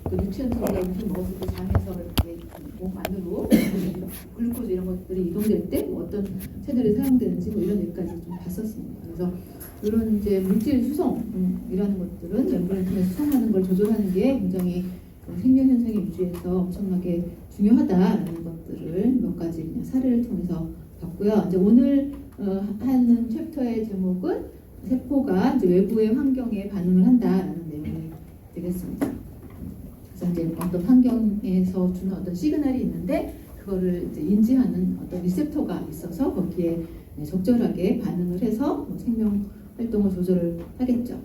그 뉴트리언트가 음식 먹었을 때 장에서 이렇게 몸 안으로 글루코즈 이런 것들이 이동될 때 뭐 어떤 채널이 사용되는지 뭐 이런 얘기까지 좀 봤었습니다. 그래서 이런 이제 물질 수송이라는 것들은 멤브레인 통해 수송하는 걸 조절하는 게 굉장히 생명 현상의 유지에서 엄청나게 중요하다라는 것들을 몇 가지 그냥 사례를 통해서 봤고요. 이제 오늘 하는 챕터의 제목은 세포가 이제 외부의 환경에 반응을 한다라는 내용이 되겠습니다. 그래서 이제 어떤 환경에서 주는 어떤 시그널이 있는데 그거를 이제 인지하는 어떤 리셉터가 있어서 거기에 적절하게 반응을 해서 생명 활동을 조절을 하겠죠.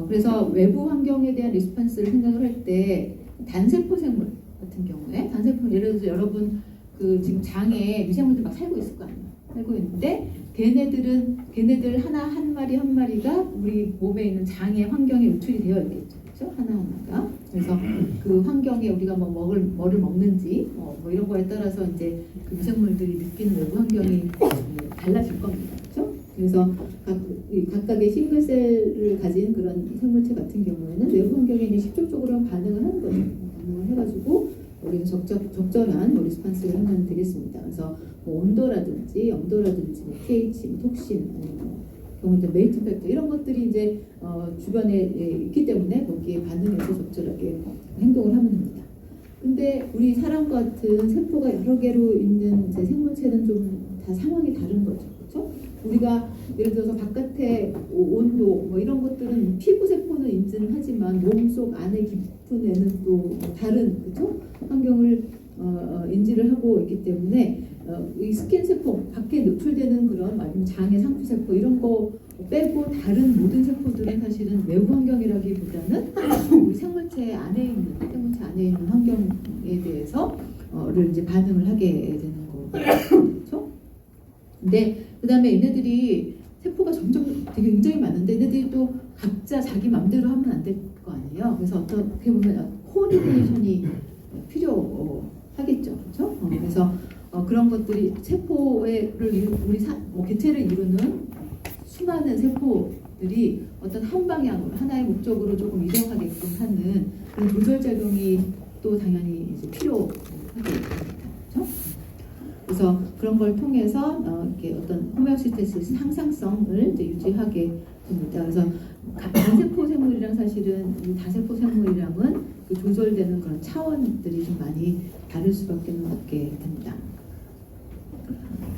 그래서 외부 환경에 대한 리스폰스를 생각을 할 때 단세포 생물 같은 경우에 단세포 예를 들어서 여러분 그 지금 장에 미생물들 막 살고 있을 거 아니에요. 살고 있는데 걔네들 하나 한 마리가 우리 몸에 있는 장의 환경에 노출이 되어 있겠죠. 그렇죠? 하나하나가. 그래서 그 환경에 우리가 뭐를 먹는지 뭐 이런 거에 따라서 이제 그 미생물들이 느끼는 외부 환경이 달라질 겁니다. 그렇죠? 그래서 각각의 싱글셀을 가진 그런 생물체 같은 경우에는 외부 환경에 이제 직접적으로 반응을 하는 거죠. 반응을 해가지고 우리가 적절한 리스폰스를 하면 되겠습니다. 그래서 뭐 온도라든지 영도라든지 뭐 pH, 뭐 톡신, 경우에 메이트 팩터 이런 것들이 이제 주변에 있기 때문에 거기에 반응해서 적절하게 행동을 하면 됩니다. 근데 우리 사람 같은 세포가 여러 개로 있는 이제 생물체는 좀 다 상황이 다른 거죠. 그렇죠? 우리가 예를 들어서 바깥의 온도 뭐 이런 것들은 피부 세포는 인지를 하지만 몸속 안에 깊은 애는 또 다른 그렇죠? 환경을 인지를 하고 있기 때문에 이 스킨 세포 밖에 노출되는 그런 아니면 장의 상피 세포 이런 거 빼고 다른 모든 세포들은 사실은 외부 환경이라기보다는 우리 생물체 안에 있는 환경에 대해서를 이제 반응을 하게 되는 거죠. 그렇죠? 근데 그다음에 얘네들이 세포가 점점 되게 굉장히 많은데 얘네들이 또 각자 자기 맘대로 하면 안 될 거 아니에요. 그래서 어떻게 보면 코디네이션이 필요하겠죠. 그렇죠? 그래서 그런 것들이 세포를 우리 개체를 이루는 수많은 세포들이 어떤 한 방향으로 하나의 목적으로 조금 이동하게끔 하는 그런 조절 작용이 또 당연히 이제 필요하게 됩니다. 그렇죠? 그래서 그런 걸 통해서 이렇게 어떤 호메오스테시스 항상성을 이제 유지하게 됩니다. 그래서 단세포 생물이랑 사실은 이 다세포 생물이랑은 그 조절되는 그런 차원들이 좀 많이 다를 수밖에 없게 됩니다.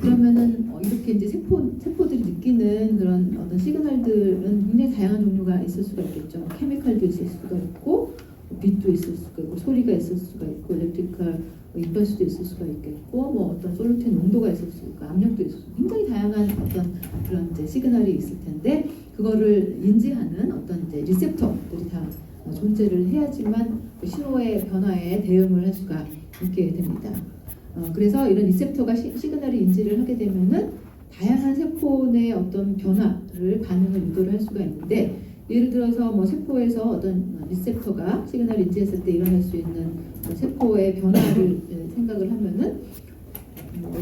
그러면은 이렇게 이제 세포들이 느끼는 그런 어떤 시그널들은 굉장히 다양한 종류가 있을 수가 있겠죠. 케미컬도 있을 수가 있고, 빛도 있을 수가 있고, 소리가 있을 수가 있고, 일렉트리컬 임펄스도 있을 수가 있겠고, 뭐 어떤 솔루텐 농도가 있을 수 있고, 압력도 있을 수 있고, 굉장히 다양한 어떤 그런 이제 시그널이 있을 텐데 그거를 인지하는 어떤 이제 리셉터들이 다 존재를 해야지만 그 신호의 변화에 대응을 할 수가 있게 됩니다. 그래서 이런 리셉터가 시그널을 인지를 하게 되면은 다양한 세포 내 어떤 변화를 반응을 유도를 할 수가 있는데 예를 들어서 뭐 세포에서 어떤 리셉터가 시그널을 인지했을 때 일어날 수 있는 세포의 변화를 생각을 하면은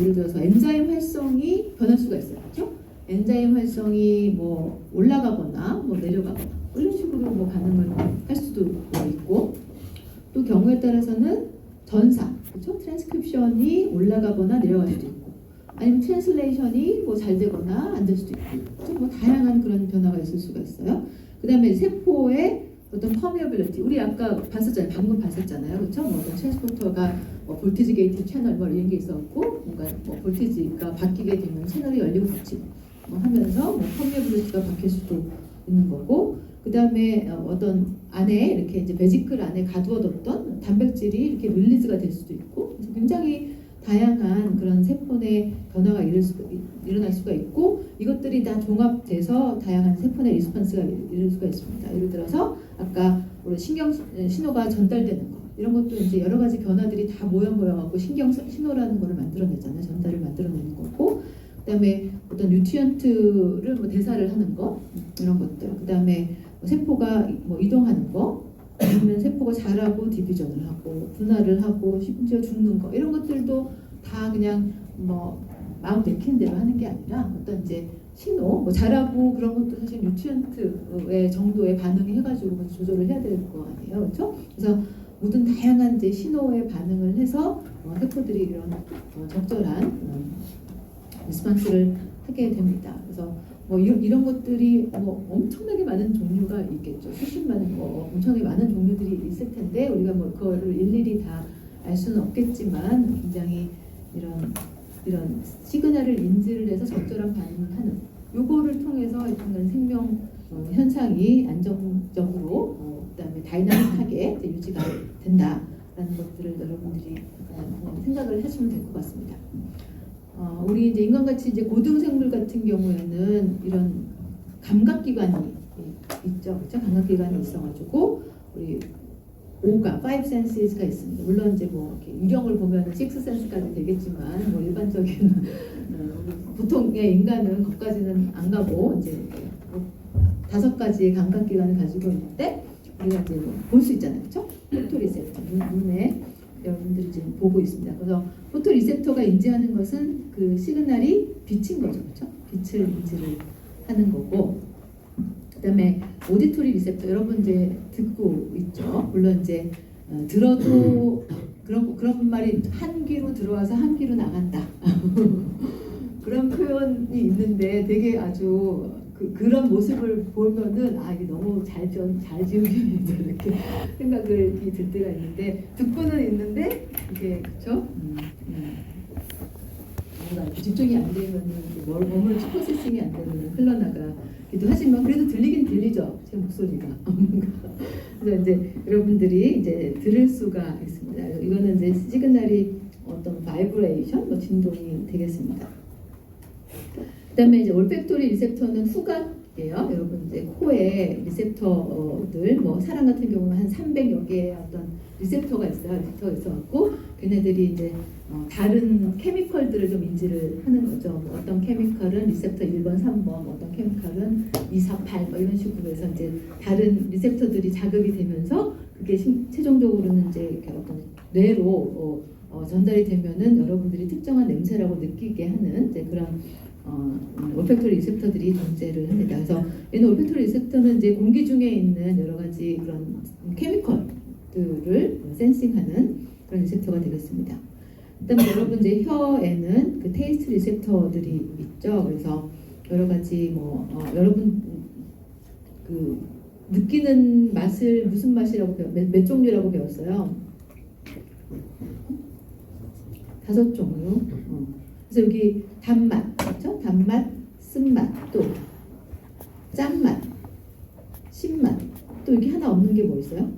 예를 들어서 엔자임 활성이 변할 수가 있어요. 그렇죠? 엔자임 활성이 뭐 올라가거나 뭐 내려가거나 이런 식으로 뭐 반응을 할 수도 있고 또 경우에 따라서는 전사, 그렇죠? 트랜스크립션이 올라가거나 내려갈 수도 있고 아니면 트랜슬레이션이 뭐 잘 되거나 안 될 수도 있고 그렇죠? 뭐 다양한 그런 변화가 있을 수가 있어요. 그다음에 세포의 어떤 퍼미어빌리티 우리 아까 봤었잖아요. 방금 봤었잖아요. 그렇죠? 뭐 어떤 트랜스포터가 뭐 볼티지 게이트 채널 뭐 이런 게 있었고 뭔가 뭐 볼티지가 바뀌게 되면 채널이 열리고 닫히고 뭐 하면서 뭐 퍼미어빌리티가 바뀔 수도 있는 거고 그다음에 어떤 안에 이렇게 이제 베지클 안에 가두어뒀던 단백질이 이렇게 릴리즈가 될 수도 있고 그래서 굉장히 다양한 그런 세포 내 변화가 일어날 수가 있고 이것들이 다 종합돼서 다양한 세포 내 리스폰스가 이룰 수가 있습니다. 예를 들어서 아까 우리 신호가 전달되는 거 이런 것도 이제 여러 가지 변화들이 다 모여갖고 신호라는 거를 만들어내잖아요. 전달을 만들어내는 거고 그다음에 어떤 뉴트리언트를 뭐 대사를 하는 거 이런 것들 그다음에 세포가 뭐 이동하는 거 아니면 세포가 자라고 디비전을 하고 분할을 하고 심지어 죽는 거 이런 것들도 다 그냥 뭐 마음 내키는 대로 하는 게 아니라 어떤 이제 신호 뭐 자라고 그런 것도 사실 뉴트리언트의 정도의 반응이 해가지고 조절을 해야 될 거 아니에요, 그렇죠? 그래서 모든 다양한 이제 신호에 반응을 해서 세포들이 이런 적절한 리스폰스를 하게 됩니다. 그래서 뭐 이런 것들이 뭐 엄청나게 많은 종류가 있겠죠. 수십 많은 엄청나게 많은 종류들이 있을 텐데 우리가 뭐 그거를 일일이 다 알 수는 없겠지만 굉장히 이런 시그널을 인지를 해서 적절한 반응을 하는 요거를 통해서 일단 생명 현상이 안정적으로 그다음에 다이나믹하게 이제 유지가 된다라는 것들을 여러분들이 그냥 생각을 하시면 될 것 같습니다. 우리 이제 인간같이 이제 고등생물 같은 경우에는 이런 감각기관이 있죠, 그렇죠? 감각기관이 있어가지고 우리 5가 5 senses가 있습니다. 물론 이제 뭐 이렇게 유령을 보면 6 sense까지 되겠지만 뭐 일반적인 보통의 인간은 거기까지는 안 가고 이제 5가지의 감각기관을 가지고 있는데 우리가 이제 볼 수 있잖아요, 그렇죠? 포토리셉터 눈에 여러분들이 지금 보고 있습니다. 그래서 포토리셉터가 인지하는 것은 그 시그널이 빛인 거죠, 그렇죠? 빛을 인지를 하는 거고. 그다음에 오디토리 리셉터 여러분 이제 듣고 있죠. 물론 이제 들어도 그런 말이 한 귀로 들어와서 한 귀로 나간다. 그런 표현이 있는데 되게 아주 그런 모습을 보면은 이게 너무 잘 지은 표현이다 이렇게 생각이 들 때가 있는데 듣고는 있는데 이게 그렇죠? 뭔가 집중이 안 되면은 몸을 프로세싱이 안 되면 흘러나가기도 하지만 그래도 들리긴 들리죠, 제 목소리가. 그래서 이제 여러분들이 이제 들을 수가 있습니다. 이거는 이제 시그널이 어떤 바이브레이션, 뭐 진동이 되겠습니다. 그다음에 이제 올팩토리 리셉터는 후각이에요. 여러분 이제 코에 리셉터들 뭐 사람 같은 경우는 한 300여 개의 어떤 리셉터가 있어갖고 걔네들이 이제 다른 케미컬들을 좀 인지를 하는 거죠. 뭐 어떤 케미컬은 리셉터 1번, 3번, 어떤 케미컬은 2, 4, 8 뭐 이런 식으로 해서 이제 다른 리셉터들이 자극이 되면서 그게 최종적으로는 이제 이렇게 어떤 뇌로 전달이 되면은 여러분들이 특정한 냄새라고 느끼게 하는 이제 그런 올팩토리 리셉터들이 존재를 합니다. 그래서 이 올팩토리 리셉터는 이제 공기 중에 있는 여러 가지 그런 케미컬들을 센싱하는 그런 리셉터가 되겠습니다. 그다음에 여러분 이제 혀에는 그 테이스트 리셉터들이 있죠. 그래서 여러 가지 여러분 그 느끼는 맛을 무슨 맛이라고 몇 종류라고 배웠어요? 5종류. 그래서 여기 단맛, 그렇죠? 단맛, 쓴맛, 또 짠맛, 신맛, 또 여기 하나 없는 게 뭐 있어요?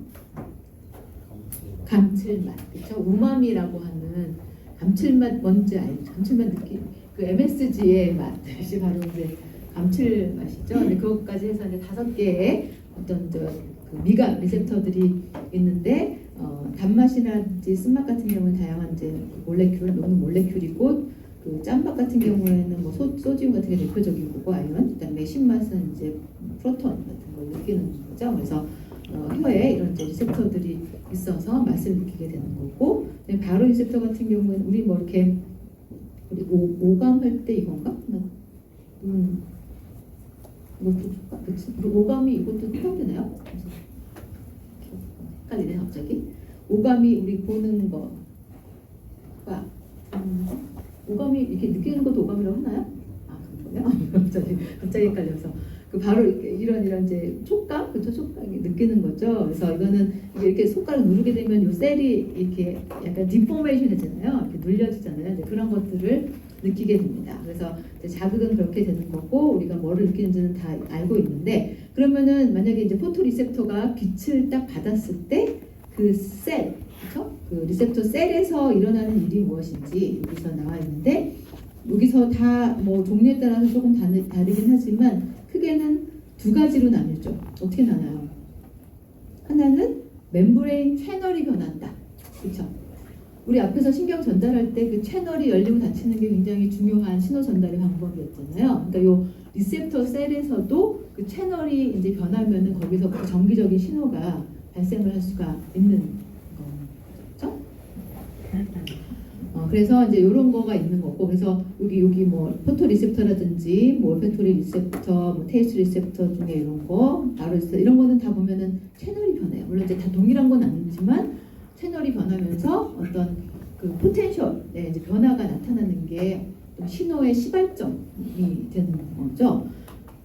감칠맛, 그렇죠? 우마미라고 하는 감칠맛 뭔지 알죠? 감칠맛 느낌, 그 MSG의 맛이 바로 이제 감칠맛이죠. 근데 그것까지 해서 이제 5개의 어떤 그 미각 리셉터들이 있는데 단맛이라든지 쓴맛 같은 경우는 다양한 이제 몰레큘, 녹는 몰레큘이고 그 짠맛 같은 경우에는 뭐 소디움 같은 게 대표적인 거고 아이언, 그다음에 신맛은 이제 프로톤 같은 걸 느끼는 거죠. 그래서 혀에 이런 이제 리셉터들이 있어서 맛을 느끼게 되는 거고, 바로 리셉터 같은 경우는 우리 뭐 이렇게 우리 오감할 때 이건가? 이것도 줄까? 그치? 오감이 이것도 포함되나요? 헷갈리네 갑자기. 오감이 우리 보는 거가 오감이 이렇게 느끼는 것도 오감이라고 하나요? 그런가요? 갑자기 헷갈려서 그 바로 이런 이제 촉감, 그렇죠? 촉감이 느끼는 거죠. 그래서 이거는 이렇게 손가락 누르게 되면 요 셀이 이렇게 약간 디포메이션 했잖아요. 이렇게 눌려지잖아요. 이제 그런 것들을 느끼게 됩니다. 그래서 이제 자극은 그렇게 되는 거고 우리가 뭐를 느끼는지는 다 알고 있는데, 그러면은 만약에 이제 포토리셉터가 빛을 딱 받았을 때 그 셀, 그렇죠? 그 리셉터 셀에서 일어나는 일이 무엇인지 여기서 나와 있는데, 여기서 다 뭐 종류에 따라서 조금 다르긴 하지만 크게는 2가지로 나뉘죠. 어떻게 나눠요? 하나는 멤브레인 채널이 변한다. 그렇죠? 우리 앞에서 신경 전달할 때 그 채널이 열리고 닫히는 게 굉장히 중요한 신호 전달의 방법이었잖아요. 그러니까 요 리셉터 셀에서도 그 채널이 이제 변하면은 거기서 그 정기적인 신호가 발생을 할 수가 있는 거죠. 그래서 이제 이런 거가 있는 거고, 그래서 여기 뭐 포토 리셉터라든지 뭐 올팩토리 리셉터, 뭐 테이스트 리셉터 중에 이런 거, 바로 이런 거는 다 보면은 채널이 변해요. 물론 이제 다 동일한 건 아니지만 되면서 어떤 그 포텐셜의 이제 변화가 나타나는 게 신호의 시발점이 되는 거죠.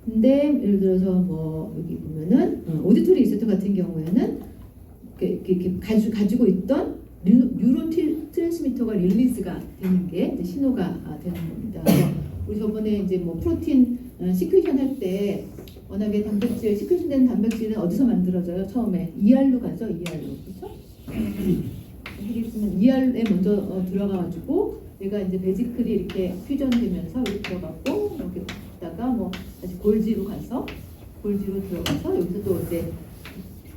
근데 예를 들어서 뭐 여기 보면은 오디토리 리셉터 같은 경우에는 이렇게 가지고 있던 뉴로 트랜스미터가 릴리즈가 되는 게 이제 신호가 되는 겁니다. 우리 저번에 이제 뭐 프로틴 시큐션 할 때 워낙에 단백질 시큐션 되는 단백질은 어디서 만들어져요? 처음에 ER로 가죠, ER로. 그렇죠? 하겠지만 ER에 먼저 들어가가지고 얘가 이제 베지클이 이렇게 퓨전되면서 여기 들어갔고 여기 있다가 뭐 다시 골지로 가서 골지로 들어가서 여기서 또 이제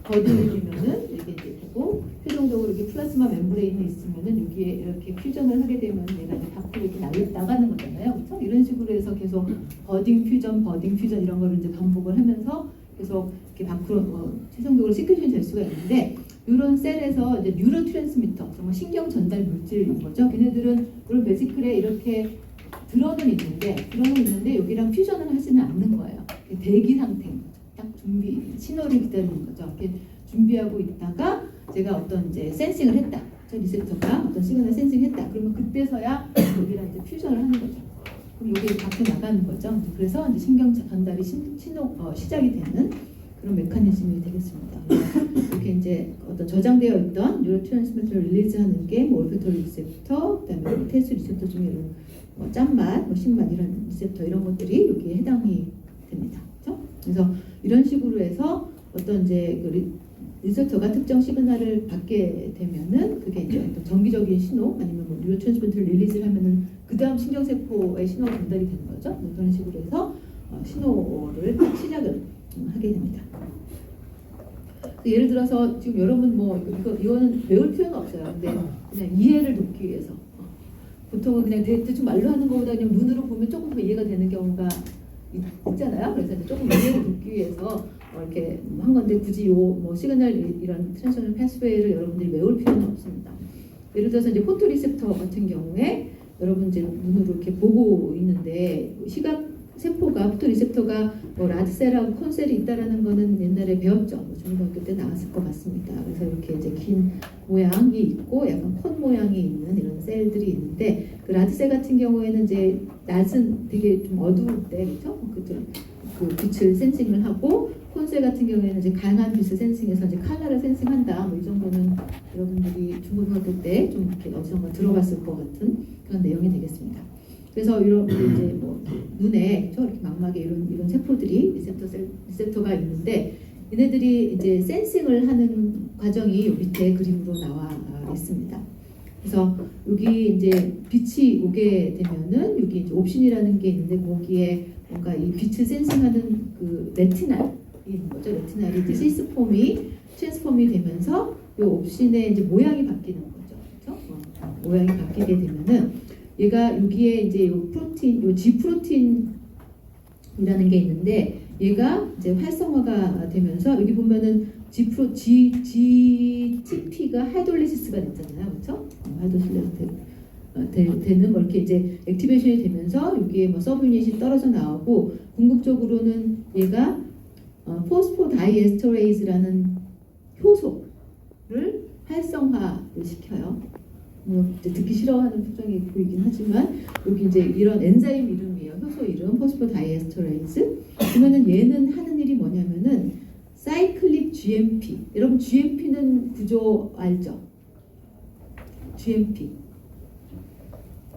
버드를 주면은 이렇게 이제 되고 최종적으로 이렇게 플라즈마 멤브레인이 있으면은 여기에 이렇게 퓨전을 하게 되면 얘가 이제 밖으로 이렇게 나가는 거잖아요, 그렇죠? 이런 식으로 해서 계속 버딩 퓨전 이런 거를 이제 반복을 하면서 계속 이렇게 밖으로 최종적으로 시큐션이 될 수가 있는데 이런 셀에서 이제 뉴로 트랜스미터 정말 신경 전달 물질인 거죠. 걔네들은 우리 베지클에 이렇게 들어는 있는데 여기랑 퓨전을 하지는 않는 거예요. 대기 상태인 거죠. 딱 준비 신호를 기다리는 거죠. 이렇게 준비하고 있다가 제가 어떤 이제 센싱을 했다. 저 리셉터가 어떤 시그널 센싱했다. 그러면 그때서야 여기랑 이제 퓨전을 하는 거죠. 그럼 여기 밖에 나가는 거죠. 그래서 이제 신경 전달이 시작이 되는 그런 메커니즘이 되겠습니다. 이렇게 이제 어떤 저장되어 있던 뉴로트랜스미터를 릴리즈하는 게 뭐 올패토리 리셉터, 그다음에 뭐 테스 리셉터 중에 이런 뭐 짠맛, 뭐 신맛 이런 리셉터 이런 것들이 여기에 해당이 됩니다. 그렇죠? 그래서 이런 식으로 해서 어떤 이제 그 리셉터가 특정 시그널을 받게 되면은 그게 이제 어떤 정기적인 신호 아니면 뭐 뉴로트랜스미터를 릴리즈를 하면은 그 다음 신경세포의 신호가 전달이 되는 거죠. 그런 식으로 해서 신호를 시작을 하게 됩니다. 예를 들어서 지금 여러분 뭐 이거는 외울 필요는 없어요. 근데 그냥 이해를 돕기 위해서 보통은 그냥 대충 말로 하는 것보다 그냥 눈으로 보면 조금 더 이해가 되는 경우가 있잖아요. 그래서 조금 이해를 돕기 위해서 이렇게 한 건데 굳이 뭐 시그널 이런 트랜스미션 패스웨이를 여러분들이 외울 필요는 없습니다. 예를 들어서 이제 포토 리셉터 같은 경우에 여러분 이제 눈으로 이렇게 보고 있는데 시각 세포가 포토 리셉터가 뭐 라드셀하고 콘셀이 있다라는 거는 옛날에 배웠죠. 뭐 중고등학교 때 나왔을 것 같습니다. 그래서 이렇게 이제 긴 모양이 있고 약간 콘 모양이 있는 이런 셀들이 있는데 그 라드셀 같은 경우에는 이제 낮은 되게 좀 어두울 때 그렇죠? 그 빛을 센싱을 하고 콘셀 같은 경우에는 이제 강한 빛을 센싱해서 이제 컬러를 센싱한다. 뭐 이 정도는 여러분들이 중고등학교 때 좀 이렇게 어디선가 들어봤을 것 같은 그런 내용이 되겠습니다. 그래서 이런 이제 뭐 눈에 이렇게 망막에 이런 세포들이 리셉터가 있는데 얘네들이 이제 센싱을 하는 과정이 요 밑에 그림으로 나와 있습니다. 그래서 여기 이제 빛이 오게 되면은 여기 이제 옵신이라는 게 있는데 거기에 뭔가 이 빛을 센싱하는 그 레티날이 있는 거죠. 레티날이 이제 트랜스폼이 되면서 이 옵신의 이제 모양이 바뀌는 거죠. 그렇죠? 모양이 바뀌게 되면은 얘가 여기에 이제 요 프로틴, 요 G 프로틴이라는 게 있는데 얘가 이제 활성화가 되면서 여기 보면은 GTP가 하이돌리시스가 됐잖아요, 그렇죠? 하이돌리시스 되는 뭐 이렇게 이제 액티베이션이 되면서 여기에 뭐 서브유닛이 떨어져 나오고 궁극적으로는 얘가 포스포다이에스터레이즈라는 효소를 활성화를 시켜요. 이제 듣기 싫어하는 표정이 보이긴 하지만 여기 이제 이런 엔자임 이름이에요. 효소 이름 포스포다이에스터레이즈. 그러면은 얘는 하는 일이 뭐냐면은 사이클릭 GMP. 여러분 GMP는 구조 알죠?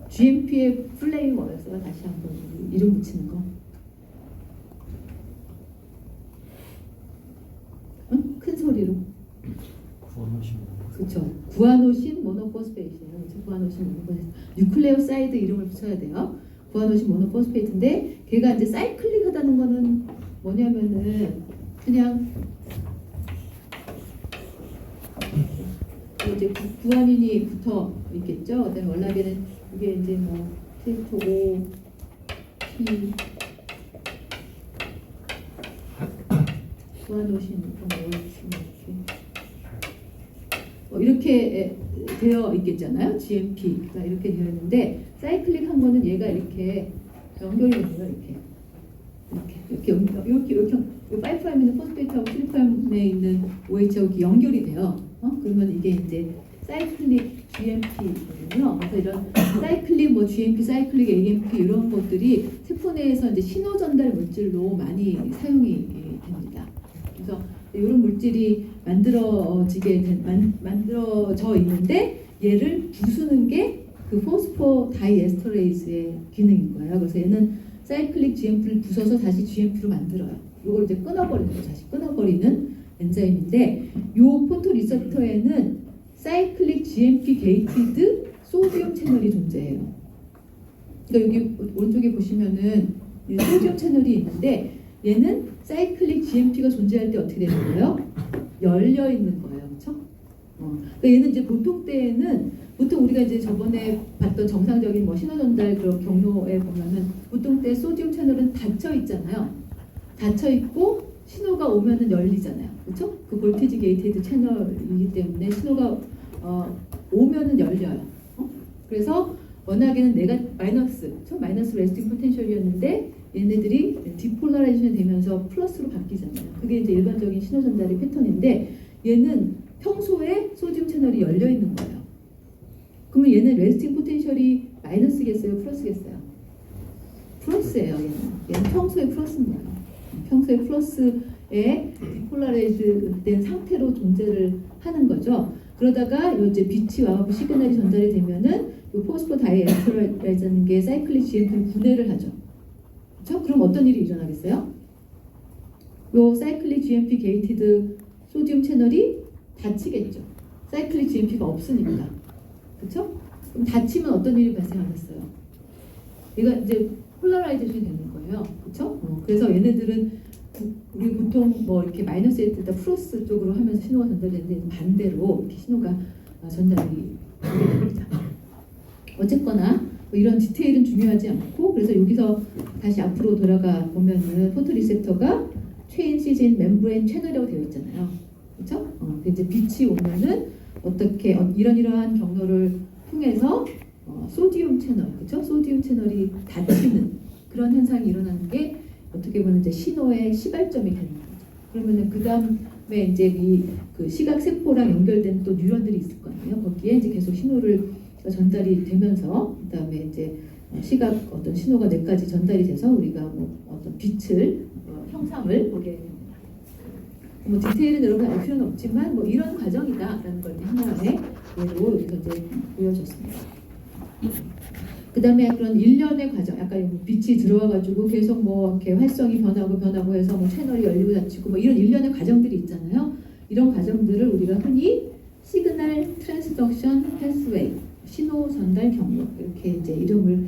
GMP의 플레이 뭐였어요? 다시 한번 이름 붙이는 거. 응? 큰 소리로. 그렇죠. 구아노신 모노포스페이트예요. 그렇죠? 구아노신 모노포스페이트. 뉴클레오사이드 이름을 붙여야 돼요. 구아노신 모노포스페이트인데 걔가 이제 사이클릭하다는 거는 뭐냐면은 그냥 이제 구아닌이 붙어 있겠죠. 그다음에 원래는 이게 이제 뭐 트리프토 O, P, 구아노신 이렇게 되어 있겠잖아요. GMP가 이렇게 되어 있는데 사이클릭한 거는 얘가 이렇게 연결이 됩니다. 이렇게 5'에 있는 포스페이트하고 3'에 있는 OH하고 연결이 돼요. 그러면 이게 이제 사이클릭 GMP거든요. 그래서 이런 사이클릭 뭐 GMP, 사이클릭 AMP 이런 것들이 세포 내에서 이제 신호 전달 물질로 많이 사용이 됩니다. 그래서 이런 물질이 만들어져 있는데 얘를 부수는 게 그 포스포 다이에스터레이즈의 기능인 거예요. 그래서 얘는 사이클릭 GMP를 부숴서 다시 GMP로 만들어요. 이걸 이제 끊어버리는 거, 다시 끊어버리는 엔자임인데, 요 포토리셉터에는 사이클릭 GMP 게이티드 소디움 채널이 존재해요. 그러니까 여기 오른쪽에 보시면은 소디움 채널이 있는데, 얘는 사이클릭 GMP가 존재할 때 어떻게 되는 거예요? 열려 있는 거예요, 그렇죠? 그러니까 얘는 이제 보통 우리가 이제 저번에 봤던 정상적인 뭐 신호 전달 그런 경로에 보면은 보통 때 소디움 채널은 닫혀 있잖아요. 닫혀 있고 신호가 오면은 열리잖아요, 그렇죠? 그 볼티지 게이티드 채널이기 때문에 신호가 오면은 열려요. 그래서 워낙에는 내가 처음 마이너스 레스팅 포텐셜이었는데 얘네들이 디폴라라이제이션 되면서 플러스로 바뀌잖아요. 그게 이제 일반적인 신호 전달의 패턴인데, 얘는 평소에 소디움 채널이 열려 있는 거예요. 그러면 얘는 레스팅 포텐셜이 마이너스겠어요, 플러스겠어요? 플러스예요. 얘는 평소에 플러스입니다. 평소에 플러스에 디폴라라이즈 된 상태로 존재를 하는 거죠. 그러다가 이제 빛이 와서 시그널이 전달이 되면은 이 포스포 다이에스터레이즈라는 게 사이클릭 GMP를 분해를 하죠. 그렇죠? 그럼 어떤 일이 일어나겠어요? 이 사이클릭 GMP 게이티드 소디움 채널이 닫히겠죠. 사이클릭 GMP가 없으니까. 그렇죠? 그럼 닫히면 어떤 일이 발생하겠어요? 얘가 이제 폴라라이제이션이 되는 거예요. 그렇죠? 그래서 얘네들은 우리 보통 뭐 이렇게 마이너스에 있다 플러스 쪽으로 하면서 신호가 전달되는데 반대로 이렇게 신호가 전달이 되게 됩니다. 어쨌거나 뭐 이런 디테일은 중요하지 않고, 그래서 여기서 다시 앞으로 돌아가 보면은 포토리셉터가 체인 시즌 멤브레인 채널이라고 되어 있잖아요. 그렇죠? 이제 빛이 오면은 어떻게 이러한 경로를 통해서 소디움 채널, 그렇죠? 소디움 채널이 닫히는 그런 현상이 일어나는 게 어떻게 보면 이제 신호의 시발점이 되는 거죠. 그러면은 그 다음에 이제 그 시각 세포랑 연결된 또 뉴런들이 있을 거 아니에요. 거기에 이제 계속 신호를 전달이 되면서 그 다음에 이제 시각 어떤 신호가 뇌까지 전달이 돼서 우리가 뭐 어떤 빛을 형상을 보게 됩니다. 뭐 디테일은 여러분 알 필요는 없지만 뭐 이런 과정이다라는 걸 하나의 예로 여기서 이제 보여줬습니다. 그 다음에 그런 일련의 과정, 약간 빛이 들어와가지고 계속 뭐 이렇게 활성이 변하고 해서 뭐 채널이 열리고 닫히고 뭐 이런 일련의 과정들이 있잖아요. 이런 과정들을 우리가 흔히 시그널 트랜스덕션 패스웨이, 신호 전달 경로 이렇게 이제 이름을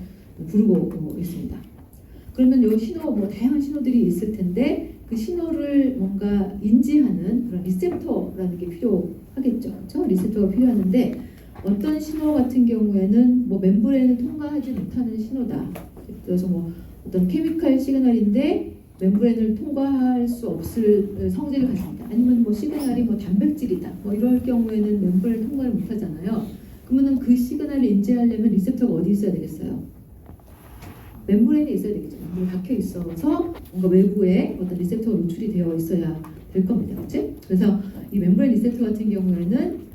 부르고 있습니다. 그러면 이 신호 뭐 다양한 신호들이 있을 텐데 그 신호를 뭔가 인지하는 그런 리셉터라는 게 필요하겠죠. 그렇죠? 리셉터가 필요하는데 어떤 신호 같은 경우에는 뭐 멤브레인을 통과하지 못하는 신호다. 그래서 뭐 어떤 케미칼 시그널인데 멤브레인을 통과할 수 없을 성질을 가진다. 아니면 뭐 시그널이 뭐 단백질이다. 뭐 이럴 경우에는 멤브레인을 통과를 못하잖아요. 그러면은 그 시그널을 인지하려면 리셉터가 어디 있어야 되겠어요? 멤브레인에 있어야 되겠죠. 멤브레인 박혀 있어서 뭔가 외부에 어떤 리셉터가 노출이 되어 있어야 될 겁니다. 그렇지? 그래서 이 멤브레인 리셉터 같은 경우에는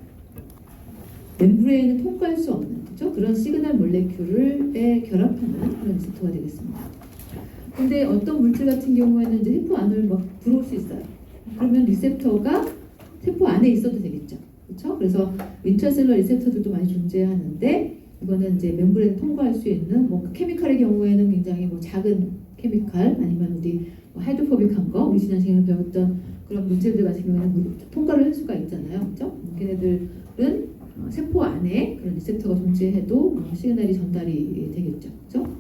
멤브레인을 통과할 수 없는, 그렇죠? 그런 시그널 몰레큘을 결합하는 그런 리셉터가 되겠습니다. 근데 어떤 물질 같은 경우에는 이제 세포 안을 막 들어올 수 있어요. 그러면 리셉터가 세포 안에 있어도 되겠죠. 그렇죠? 그래서 인트라셀러 리셉터들도 많이 존재하는데 이거는 이제 멤브레인을 통과할 수 있는 뭐 케미칼의 경우에는 굉장히 뭐 작은 케미칼 아니면 우리 뭐 하이드로포빅한 거, 우리 지난 시간에 배웠던 그런 물질들 같은 경우에는 통과를 할 수가 있잖아요. 그렇죠? 걔네들은 세포 안에 그런 리셉터가 존재해도 시그널이 전달이 되겠죠. 그렇죠?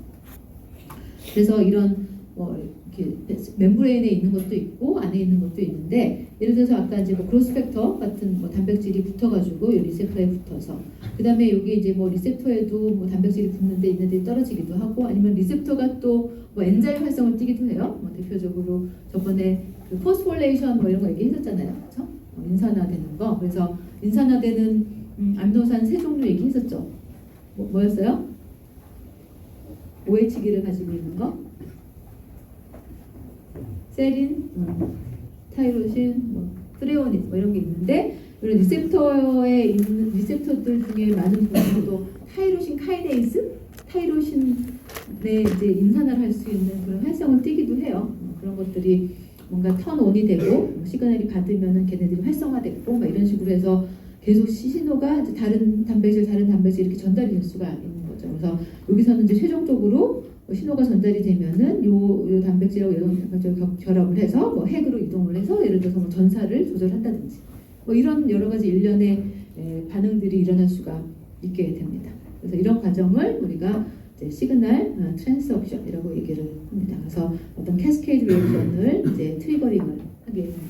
그래서 이런 뭐 이렇게 멤브레인에 있는 것도 있고 안에 있는 것도 있는데, 예를 들어서 아까 이제 뭐 그로스펙터 같은 뭐 단백질이 붙어가지고 이 리셉터에 붙어서, 그 다음에 여기 이제 뭐 리셉터에도 뭐 단백질이 붙는데 있는데 떨어지기도 하고, 아니면 리셉터가 또 뭐 엔자임 활성을 띠기도 해요. 뭐 대표적으로 저번에 그 포스폴레이션 뭐 이런 거 얘기했었잖아요. 그렇죠? 인산화되는 거. 그래서 인산화되는 암노산 세 종류 얘기했었죠. 뭐였어요? OH기를 가지고 있는 거, 세린, 타이로신, 뭐 프레오닌 뭐 이런 게 있는데, 이런 리셉터에 있는 리셉터들 중에 많은 분들도 타이로신 카이네이즈, 타이로신의 이제 인산화를 할 수 있는 그런 활성을 띠기도 해요. 그런 것들이 뭔가 턴온이 되고 시그널이 받으면은 걔네들이 활성화됐고 막 이런 식으로 해서 계속 신호가 이제 다른 단백질 이렇게 전달이 될 수가 있는 거죠. 그래서 여기서는 이제 최종적으로 신호가 전달이 되면은 요 단백질하고 요 단백질 결합을 해서 뭐 핵으로 이동을 해서 예를 들어서 뭐 전사를 조절한다든지 뭐 이런 여러 가지 일련의 반응들이 일어날 수가 있게 됩니다. 그래서 이런 과정을 우리가 이제 시그널 트랜스옵션이라고 얘기를 합니다. 그래서 어떤 캐스케이드 리액션을 이제 트리거링을 하게 됩니다.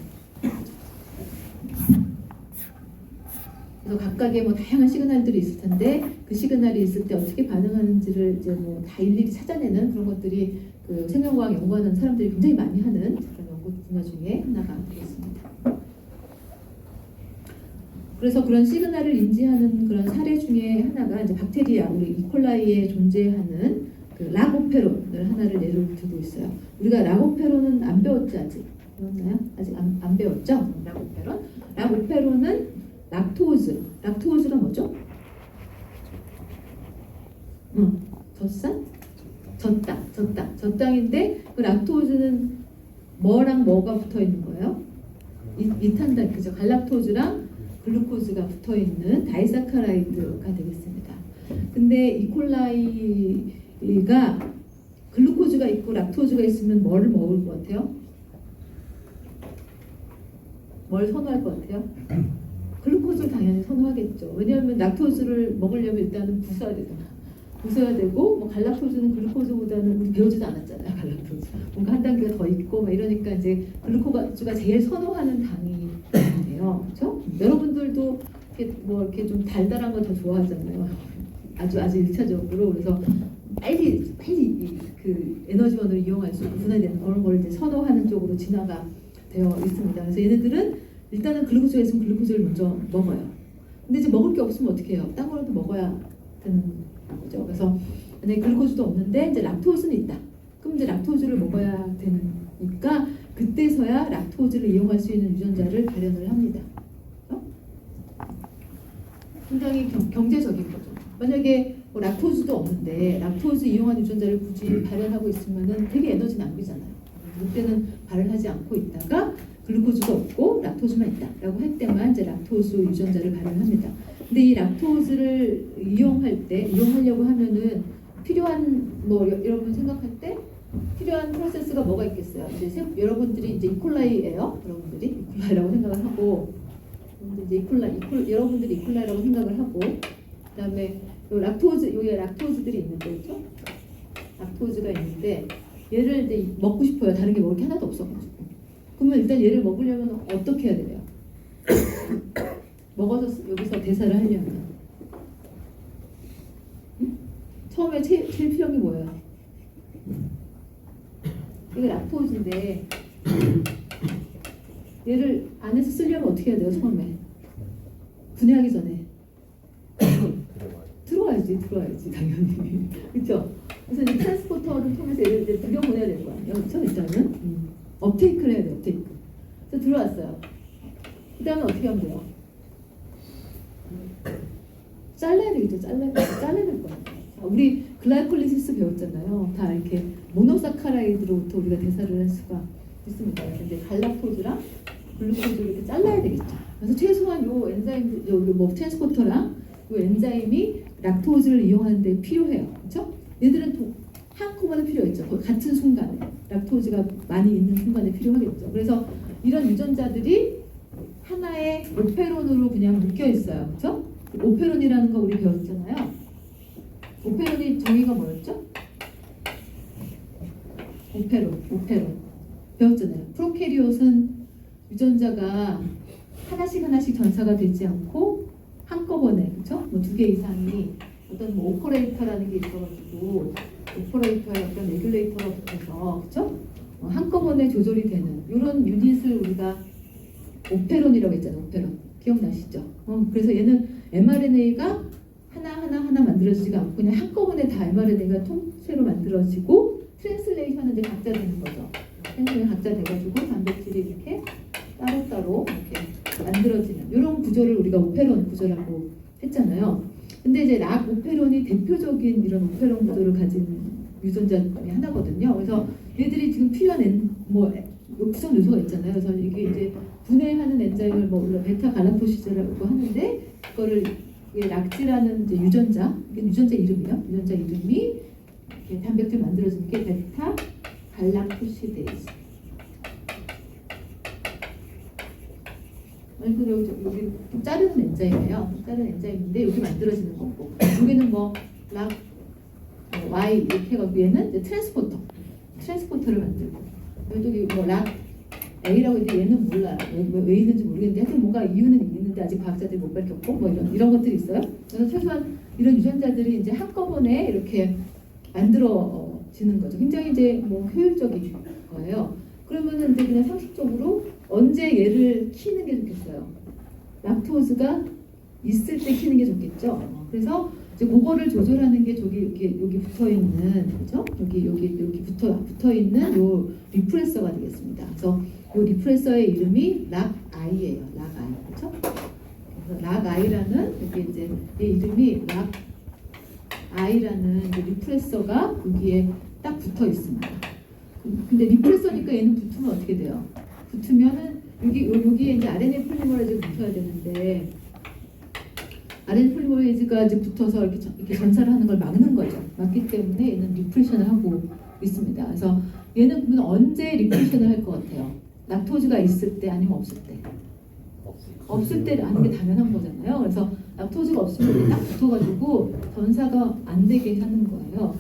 그래서 각각의 뭐 다양한 시그널들이 있을 텐데 그 시그널이 있을 때 어떻게 반응하는지를 이제 뭐 다 일일이 찾아내는 그런 것들이 그 생명과학 연구하는 사람들이 굉장히 많이 하는 그런 연구 분야 중에 하나가 되겠습니다. 그래서 그런 시그널을 인지하는 그런 사례 중에 하나가 이제 박테리아, 우리 이콜라이에 존재하는 그 라고페론을 하나를 예를 들고 있어요. 우리가 라고페론은 안 배웠지 아직? 배웠나요? 아직 안 배웠죠? 라고페론. 라고페론은 락토즈가 뭐죠? 젖산? 젖당인데 그 락토즈는 뭐랑 뭐가 붙어 있는 거예요? 이탄단, 그죠? 갈락토즈랑 글루코즈가 붙어 있는 다이사카라이드가 되겠습니다. 근데 이콜라이가 글루코즈가 있고 락토즈가 있으면 뭐를 먹을 것 같아요? 뭘 선호할 것 같아요? 글루코즈를 당연히 선호하겠죠. 왜냐하면 락토즈를 먹으려면 일단은 부숴야 되고 뭐 갈락토즈는 글루코즈보다는 우리 배우지도 않았잖아요. 갈락토즈 뭔가 한 단계가 더 있고 막 이러니까 이제 글루코즈가 제일 선호하는 당이에요. 그렇죠? 여러분들도 이렇게 좀 달달한 거 더 좋아하잖아요. 아주 1차적으로. 그래서 빨리 그 에너지원을 이용할 수 있는 분해되는 그런 걸 이제 선호하는 쪽으로 진화가 되어 있습니다. 그래서 얘네들은 일단은 글루코즈가 있으면 글루코즈를 먼저 먹어요. 근데 이제 먹을 게 없으면 어떻게 해요? 딴 거라도 먹어야 되는 거죠. 그래서 만약에 글루코즈도 없는데 이제 락토즈는 있다. 그럼 이제 락토즈를 먹어야 되니까 그때서야 락토즈를 이용할 수 있는 유전자를 발현을 합니다. 굉장히 경제적인 거죠. 만약에 뭐 락토즈도 없는데 락토즈 이용한 유전자를 굳이 발현하고 있으면은 되게 에너지 낭비잖아요. 그때는 발현하지 않고 있다가 글루코즈도 없고 락토즈만 있다라고 할 때만 이제 락토즈 유전자를 발현합니다. 근데 이 락토즈를 이용하려고 하면은 필요한 뭐 여러분 생각할 때 필요한 프로세스가 뭐가 있겠어요? 이제 여러분들이 이제 이콜라이예요. 여러분들이 이콜라이라고 생각을 하고 이제 여러분들이 이콜라이라고 생각을 하고 그다음에 여기 락토즈들이 있는데 그렇죠? 락토즈가 있는데 얘를 이제 먹고 싶어요. 다른 게 먹을 게 하나도 없어가지고. 그러면 일단 얘를 먹으려면 어떻게 해야 돼요? 먹어서 여기서 대사를 하려면 처음에 제일 필요한 게 뭐예요? 이게 락토즈인데 얘를 안에서 쓰려면 어떻게 해야 돼요? 처음에 분해하기 전에 들어와야지 당연히. 그렇죠? 그래서 이제 트랜스포터를 통해서 얘를 이제 들여보내야 될 거 아니에요? 그렇죠? 일단은 업테이크를 해야 돼요. 업테이크. 그래서 들어왔어요. 그 다음에 어떻게 하면 돼요? 잘라야 되겠죠. 잘라낼 거예요. 우리 글라이콜리시스 배웠잖아요. 다 이렇게 모노사카라이드로부터 우리가 대사를 할 수가 있습니다. 그래서 이제 갈락토즈랑 글루코즈를 이렇게 잘라야 되겠죠. 그래서 최소한 요 엔자임, 뭐 트랜스포터랑 요 엔자임이 락토즈를 이용하는데 필요해요. 그렇죠? 얘들은 한꺼번에 필요했죠. 같은 순간에 락토즈가 많이 있는 순간에 필요하겠죠. 그래서 이런 유전자들이 하나의 오페론으로 그냥 묶여 있어요. 그렇죠? 오페론이라는 거 우리 배웠잖아요. 오페론이 정의가 뭐였죠? 오페론 배웠잖아요. 프로캐리ոտ은 유전자가 하나씩 전사가 되지 않고 한꺼번에, 그렇죠? 뭐 2개 이상이 어떤 뭐 오퍼레이터라는 게 있어가지고 오퍼레이터에 어떤 레귤레이터가 붙어서, 그렇죠? 한꺼번에 조절이 되는 이런 유닛을 우리가 오페론이라고 했잖아요. 오페론 기억나시죠? 그래서 얘는 mRNA가 하나 만들어지지가 않고 그냥 한꺼번에 다 mRNA가 통째로 만들어지고 트랜슬레이션은 이제 각자 되는 거죠. 트랜슬레이션 각자 돼가지고 단백질이 이렇게 따로따로 이렇게 만들어지는 이런 구조를 우리가 오페론 구조라고 했잖아요. 근데 이제 락오페론이 대표적인 이런 오페론 구조를 가진 유전자 중에 하나거든요. 그래서 얘들이 지금 필요한 뭐 구성 요소가 있잖아요. 그래서 이게 이제 분해하는 엔자임을 뭐 물론 베타 갈락토시즈라고 하는데 그거를 이게 락지라는 이제 유전자, 이게 유전자 이름이요. 유전자 이름이 이렇게 단백질 만들어지는 게 베타 갈락토시데이즈. 그리고 여기 좀 자르는 엔자임이에요. 자르는 엔자임인데 여기 만들어지는 거고 여기는 뭐 락 Y 이렇게 해가지고 얘는 이제 트랜스포터를 만들고 여기 뭐락 A라고 있는데 얘는 몰라요. 왜 있는지 모르겠는데 하여튼 뭔가 이유는 있는데 아직 과학자들이 못 밝혔고 뭐 이런 것들이 있어요. 그래서 최소한 이런 유전자들이 이제 한꺼번에 이렇게 만들어지는 거죠. 굉장히 이제 뭐 효율적인 거예요. 그러면은 이제 그냥 상식적으로 언제 얘를 키는 게 좋겠어요? 락토즈가 있을 때 키는 게 좋겠죠. 그래서 이제 그거를 조절하는 게 여기 붙어 있는 그죠? 여기 붙어 있는 요 리프레서가 되겠습니다. 그래서 요 리프레서의 이름이 락아이예요. 락아이 그렇죠? 그래서 락아이라는 여기 이제 이 이름이 락아이라는 리프레서가 여기에 딱 붙어 있습니다. 근데 리프레서니까 얘는 붙으면 어떻게 돼요? 붙으면은 여기에 이제 RNA 폴리머레이즈가 붙어야 되는데 RNA 폴리머레이즈가 이제 붙어서 이렇게 전사를 하는 걸 막는 거죠. 막기 때문에 얘는 리프레션을 하고 있습니다. 그래서 얘는 그러면 언제 리프레션을 할 것 같아요? 락토즈가 있을 때 아니면 없을 때? 없을 때 하는 게 당연한 거잖아요. 그래서 락토즈가 없으면 딱 붙어가지고 전사가 안 되게 하는 거예요.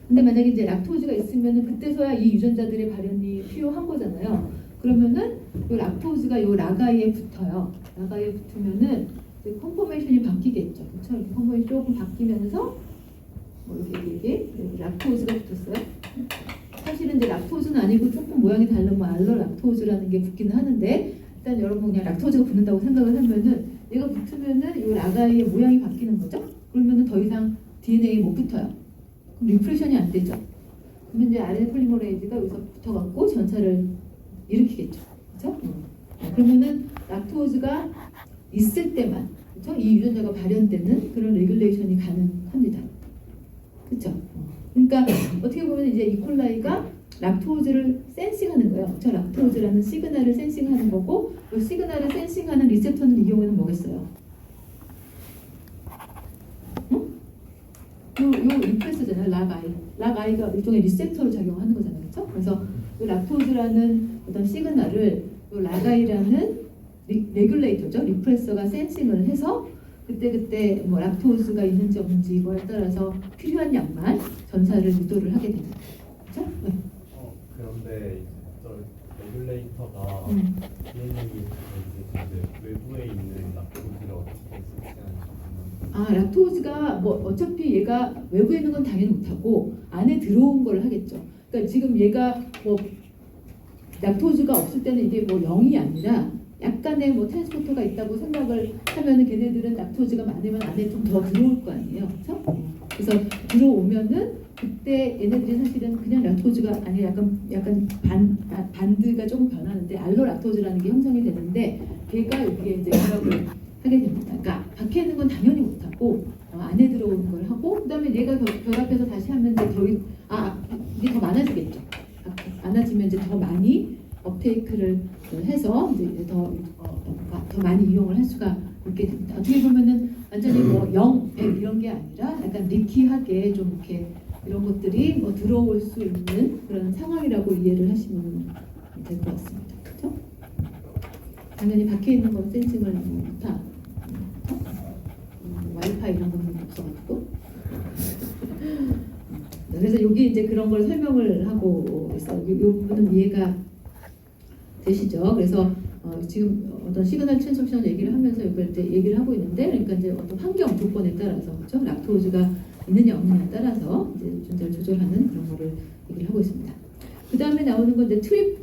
근데 만약에 이제 락토즈가 있으면은 그때서야 이 유전자들의 발현이 필요한 거잖아요. 그러면은 이 락토즈가 이 락아이에 붙어요. 락아이에 붙으면은 이제 컨포메이션이 바뀌겠죠. 그렇죠? 이렇게 컨포메이션이 조금 바뀌면서 뭐 이게 락토즈가 붙었어요. 사실은 이제 락토즈는 아니고 조금 모양이 다른 뭐 알로락토즈라는 게 붙기는 하는데 일단 여러분 그냥 락토즈가 붙는다고 생각을 하면은 얘가 붙으면은 이 락아이의 모양이 바뀌는 거죠. 그러면은 더 이상 DNA 못 붙어요. 그럼 리프레션이 안 되죠. 그러면 이제 RNA 폴리머레이즈가 여기서 붙어갖고 전사를 일으키겠죠. 그렇죠? 그러면은 락토즈가 있을 때만 그렇죠? 이 유전자가 발현되는 그런 레귤레이션이 가능합니다. 그렇죠? 그러니까 어떻게 보면 이제 이콜라이가 락토즈를 센싱하는 거예요. 그렇죠? 락토즈라는 시그널을 센싱하는 거고 이 시그널을 센싱하는 리셉터는 이 경우에는 뭐겠어요? 요 리프레서잖아요. 락아이가 일종의 리셉터로 작용하는 거잖아요. 그렇죠? 그래서 이 락토즈라는 어떤 시그널을 이 락아이라는 레귤레이터죠. 리프레서가 센싱을 해서 그때 뭐 락토즈가 있는지 없는지 이거에 따라서 필요한 양만 전사를 유도를 하게 됩니다. 그렇죠? 네. 그런데 저 레귤레이터가 DNA에 외부에 있는 락토즈를 어떻게 섹션하는지 락토즈가 뭐 어차피 얘가 외부에 있는 건 당연히 못하고 안에 들어온 걸 하겠죠. 그러니까 지금 얘가 뭐 락토즈가 없을 때는 이게 뭐 0이 아니라 약간의 뭐 트랜스포터가 있다고 생각을 하면은 걔네들은 락토즈가 많으면 안에 좀 더 들어올 거 아니에요. 그렇죠? 그래서 들어오면은 그때 얘네들이 사실은 그냥 락토즈가 아니라 약간 반드가 조금 변하는데 알로락토즈라는 게 형성이 되는데 걔가 여기에 이제 결합을 하게 됩니다. 그러니까 밖에 있는 건 당연히 못하고 안에 들어오는 걸 하고 그다음에 얘가 결합해서 다시 하면 이제 이게 더 많아지겠죠. 많아지면 이제 더 많이 업테이크를 해서 이제 더 많이 이용을 할 수가 있게 됩니다. 어떻게 보면은 완전히 뭐 0, 100 이런 게 아니라 약간 리키하게 좀 이렇게 이런 것들이 뭐 들어올 수 있는 그런 상황이라고 이해를 하시면 될 것 같습니다. 그렇죠? 당연히 밖에 있는 건 센싱을 못하. 와이파이 이런 거는 없어가지고. 그래서 여기 이제 그런 걸 설명을 하고 있어요. 이 부분은 이해가 되시죠? 그래서 지금 어떤 시그널 트랜스미션 얘기를 하면서 이걸 이제 얘기를 하고 있는데, 그러니까 이제 어떤 환경 조건에 따라서 그렇죠? 락토즈가 있느냐 없느냐에 따라서 이제 유전자를 조절하는 그런 거를 얘기를 하고 있습니다. 그 다음에 나오는 건 이제 트립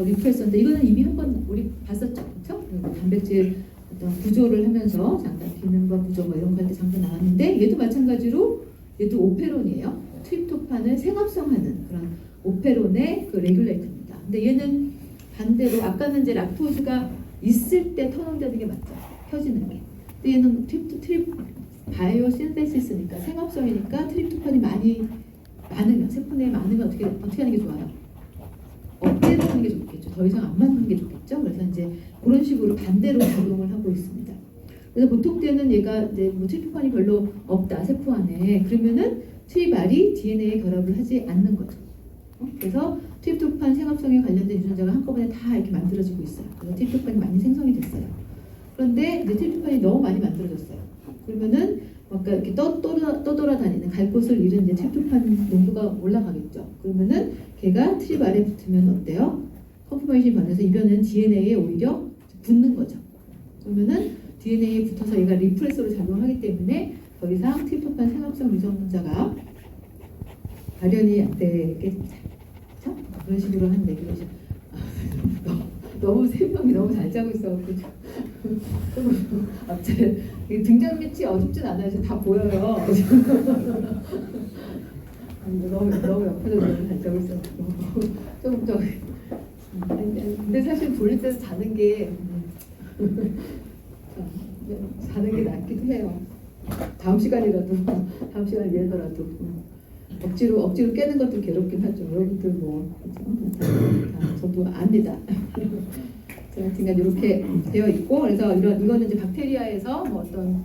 리프레서인데 이거는 이미 한번 우리 봤었죠, 그렇죠? 단백질 어떤 구조를 하면서 잠깐 기능과 구조 뭐 이런 거 할 때 잠깐 나왔는데 얘도 마찬가지로 얘도 오페론이에요. 트립토판을 생합성하는 그런 오페론의 그 레귤레이터입니다. 근데 얘는 반대로 아까는 이제 락토즈가 있을 때 턴온되는 게 맞죠, 켜지는 게. 근데 얘는 바이오 신테시스니까 생합성이니까 트립토판이 많으면 세포 내에 많으면 어떻게 하는 게 좋아요? 억제를 하는 게 좋겠죠. 더 이상 안 만드는 게 좋겠죠. 그래서 이제 그런 식으로 반대로 작용을 하고 있습니다. 그래서 보통 때는 얘가 이제 뭐 트립토판이 별로 없다 세포 안에 그러면은 트립알이 DNA에 결합을 하지 않는 거죠. 그래서 트립토판 생합성에 관련된 유전자가 한꺼번에 다 이렇게 만들어지고 있어요. 그래서 트립토판이 많이 생성이 됐어요. 그런데 이제 트립토판이 너무 많이 만들어졌어요. 그러면은 아까 이렇게 떠돌아다니는 갈 곳을 잃은 이제 트립토판 농도가 올라가겠죠. 그러면은 걔가 트립알에 붙으면 어때요? 컨포메이션이 변해서 이변은 DNA에 오히려 붙는 거죠. 그러면은 DNA에 붙어서 얘가 리프레서로 작용하기 때문에 더 이상 트립토판 생합성 유전자가 발현이 안 되겠죠. 그런 식으로 하는데 그것이 너무 세 명이 너무 잘 짜고 있어갖고 갑자기 등장 밑이 어둡진 않아요. 다 보여요. 너무 옆에서 너무 잘 짜고 있어갖고 조금 근데 사실 돌릴 때는 자는 게 낫기도 해요. 다음 시간에 위해서라도 억지로 깨는 것도 괴롭긴 하죠. 여러분들 뭐 저도 압니다. 하여튼간 이렇게 되어 있고 그래서 이거는 이제 박테리아에서 뭐 어떤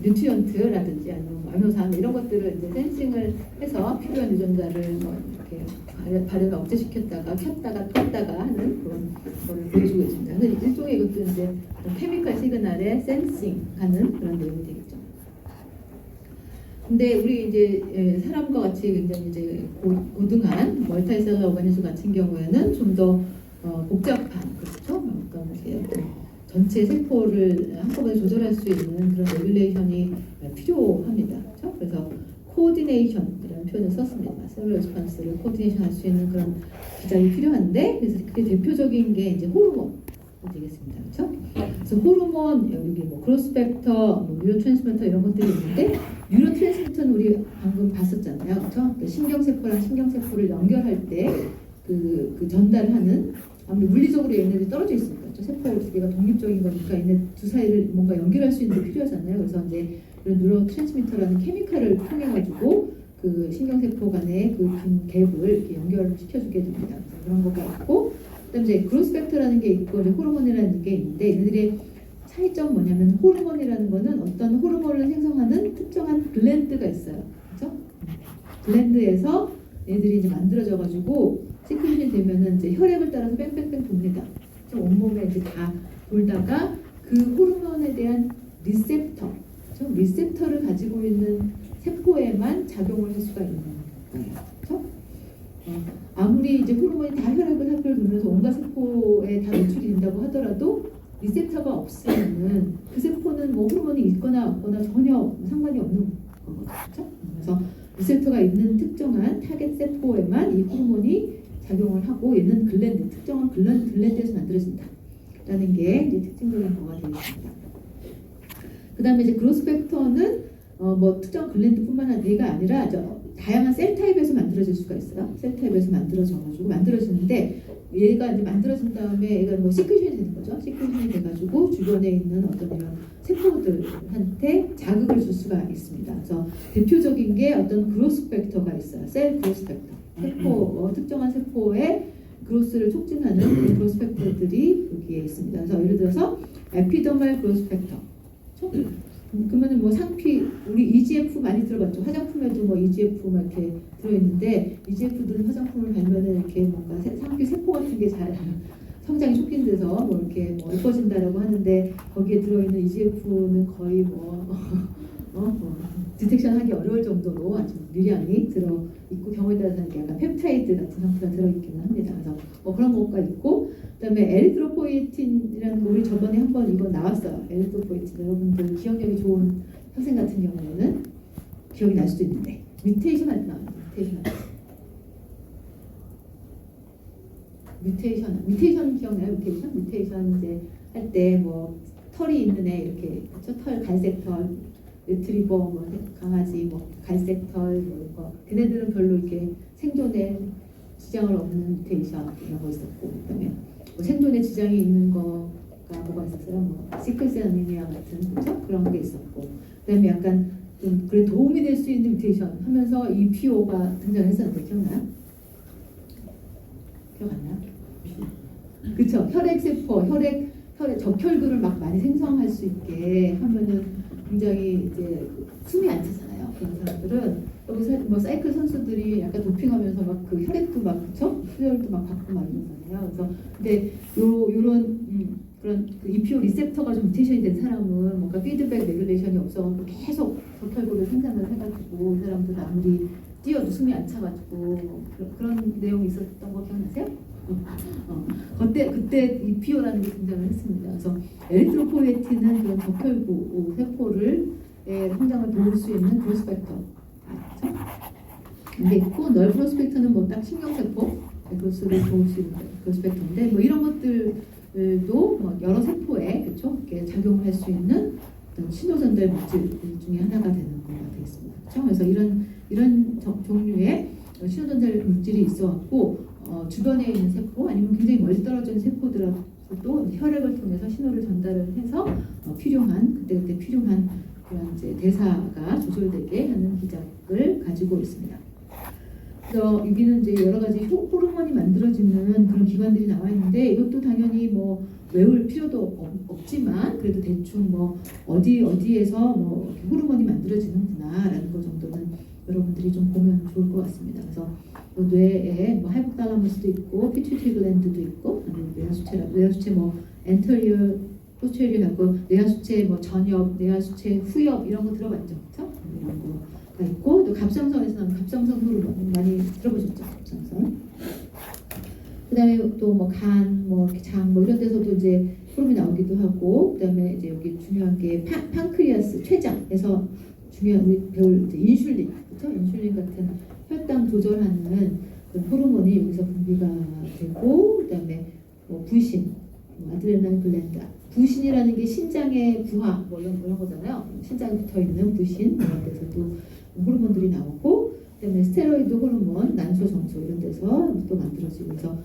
뉴트리언트라든지 아니면 뭐 아미노산 이런 것들을 이제 센싱을 해서 필요한 유전자를 뭐 이렇게 발현을 억제시켰다가 켰다가 껐다가 하는 그런 거를 보여주고 있습니다. 그래서 일종의 이것도 이제 케미컬 시그널에 센싱하는 그런 내용이 되겠죠. 근데 우리 이제 사람과 같이 굉장히 이제 고등한 멀티셀러 오가니즘 같은 경우에는 좀 더 복잡한 그렇죠? 그러니까 이제 전체 세포를 한꺼번에 조절할 수 있는 그런 레귤레이션이 필요합니다. 그렇죠? 그래서 코디네이션이라는 표현을 썼습니다. 셀룰러 레스폰스를 코디네이션 할 수 있는 그런 기작이 필요한데 그래서 그게 대표적인 게 이제 호르몬 되겠습니다. 그렇죠? 그래서 호르몬 여기 뭐 그로스 팩터, 뭐 뉴로 트랜스미터 이런 것들이 있는데 뉴로 트랜스미터는 우리 방금 봤었잖아요. 그렇죠? 신경세포랑 신경세포를 연결할 때 그 전달을 하는 아무리 물리적으로 얘네들이 떨어져 있으니까 그렇죠? 세포 두 개가 독립적인 거니까 얘네 두 사이를 뭔가 연결할 수 있는 게 필요하잖아요. 그래서 이제 이런 뉴로 트랜스미터라는 케미칼을 통해 가지고 그 신경세포 간의 그 긴 갭을 이렇게 연결시켜주게 됩니다. 그런 거가 있고 그다음에 이제 그로스 팩터라는 게 있고 이제 호르몬이라는 게 있는데 얘네들의 차이점 뭐냐면 호르몬이라는 거는 어떤 호르몬을 생성하는 특정한 글랜드가 있어요. 그렇죠? 글랜드에서 얘들이 이제 만들어져 가지고 시크릿이 되면은 이제 혈액을 따라서 뺑뺑뺑 돕니다. 온몸에 이제 다 돌다가 그 호르몬에 대한 리셉터, 그렇죠? 리셉터를 가지고 있는 세포에만 작용을 할 수가 있는 거예요. 그렇죠? 아무리 이제 호르몬이 다 혈액을 돌면서 온갖 세포에 다 노출이 된다고 하더라도 리셉터가 없으면은 그 세포는 뭐 호르몬이 있거나 없거나 전혀 상관이 없는 거거든요. 그래서 리셉터가 있는 특정한 타겟 세포에만 이 호르몬이 작용을 하고 얘는 글랜드, 특정한 글랜드에서 만들어진다라는 게 이제 특징적인 거가 되겠습니다. 그 다음에 이제 그로스 팩터는 뭐 특정 글랜드뿐만 아니라 다양한 셀 타입에서 만들어질 수가 있어요. 셀 타입에서 만들어지는데 얘가 이제 만들어진 다음에 얘가 뭐 시크릿이 되는 거죠. 시크릿이 돼가지고 주변에 있는 어떤 이런 세포들한테 자극을 줄 수가 있습니다. 그래서 대표적인 게 어떤 그로스 팩터가 있어요. 셀 그로스 팩터. 특정한 세포의 그로스를 촉진하는 그로스 팩터들이 여기에 있습니다. 그래서 예를 들어서 에피더멀 그로스 팩터. 그러면은 뭐 상피 우리 EGF 많이 들어봤죠. 화장품에도 뭐 EGF 막 이렇게 들어있는데 EGF들은 화장품을 달면은 이렇게 뭔가 상피 세포 같은 게 잘 성장이 촉진돼서 뭐 이렇게 뭐 예뻐진다라고 하는데 거기에 들어있는 EGF는 거의 디텍션하기 어려울 정도로 아주 미량이 들어 있고 경우에 따라서는 약간 펩타이드 같은 형태가 들어 있기는 합니다. 그래서 뭐 그런 것가 있고 그다음에 에리트로포이틴이라는 거 우리 저번에 한번 이거 나왔어요. 에리트로포이틴 여러분들 기억력이 좋은 학생 같은 경우에는 기억이 날 수도 있는데 뮤테이션 기억나요? 뮤테이션 이제 할 때 뭐 털이 있는 애 이렇게 그렇죠? 털 갈색 털 리트리버 뭐 강아지 뭐 갈색 털 뭐 이거 걔네들은 별로 이렇게 생존에 지장을 없는 뮤테이션 이런 거 있었고 그다음에 뭐 생존에 지장이 있는 거가 뭐가 있었어요? 뭐 시클셀 아니미아 같은 그렇죠? 그런 게 있었고 그다음에 약간 좀 그래 도움이 될 수 있는 뮤테이션 하면서 EPO가 등장했었는데 기억나요? 기억 안 나요? 그쵸? 혈액세포, 혈액 적혈구를 막 많이 생성할 수 있게 하면은 굉장히 이제 숨이 안 차잖아요. 그런 사람들은 여기서 뭐 사이클 선수들이 약간 도핑하면서 막 그 혈액도 막 그쵸? 수혈도 막 받고 막 이런 거잖아요. 그래서 근데 요런 그런 그 EPO 리셉터가 좀 뮤테이션이 된 사람은 뭔가 피드백 레귤레이션이 없어갖고 계속 적혈구를 생산을 해가지고 이 사람들은 아무리 뛰어도 숨이 안 차가지고 그런 내용이 있었던 거 기억나세요? 그때 EPO라는 게 등장을 했습니다. 그래서 에리트로포이에틴은 그런 적혈구 세포를 성장을 도울 수 있는 그로스팩터. 그렇죠? 이게 있고 널프로스펙터는 뭐 딱 신경세포 그로스를 도울 수 있는 그로스펙터인데 뭐 이런 것들도 뭐 여러 세포에 그렇죠? 이렇게 작용을 할 수 있는 어떤 신호전달 물질 중에 하나가 되는 거가 되겠습니다. 그렇죠? 그래서 이런 종류의 신호전달 물질이 있어갖고 주변에 있는 세포 아니면 굉장히 멀리 떨어져 있는 세포들하고도 혈액을 통해서 신호를 전달을 해서 필요한 그때 필요한 그런 이제 대사가 조절되게 하는 기작을 가지고 있습니다. 그래서 여기는 이제 여러 가지 호르몬이 만들어지는 그런 기관들이 나와 있는데 이것도 당연히 뭐 외울 필요도 없지만 그래도 대충 뭐 어디에서 뭐 호르몬이 만들어지는구나라는 것 정도는 여러분들이 좀 보면 좋을 것 같습니다. 그래서 뇌에 뭐 하이포탈라머스도 있고 피튜이터리 글랜드도 있고 뇌하수체 뭐 엔터리어 포스테리어하고 뇌하수체 뭐 전엽, 뇌하수체 후엽 이런 거 들어봤죠, 그렇죠? 이런 거가 있고 또 갑상선에서는 갑상선 호르몬 많이 들어보셨죠, 갑상선. 그다음에 또 뭐 간, 뭐 장, 뭐 이런 데서도 이제 호르몬이 나오기도 하고 그다음에 이제 여기 중요한 게 판크리아스, 췌장에서 중요한 우리 배울 인슐린, 그렇죠? 인슐린 같은 혈당 조절하는 그런 호르몬이 여기서 분비가 되고 그다음에 뭐 부신, 뭐 아드레날 글랜드, 부신이라는 게 신장의 부하 뭐 이런 거잖아요. 신장에 붙어 있는 부신 이런 데서도 호르몬들이 나오고 그다음에 스테로이드 호르몬, 난소, 정소 이런 데서 또 만들어지고 그래서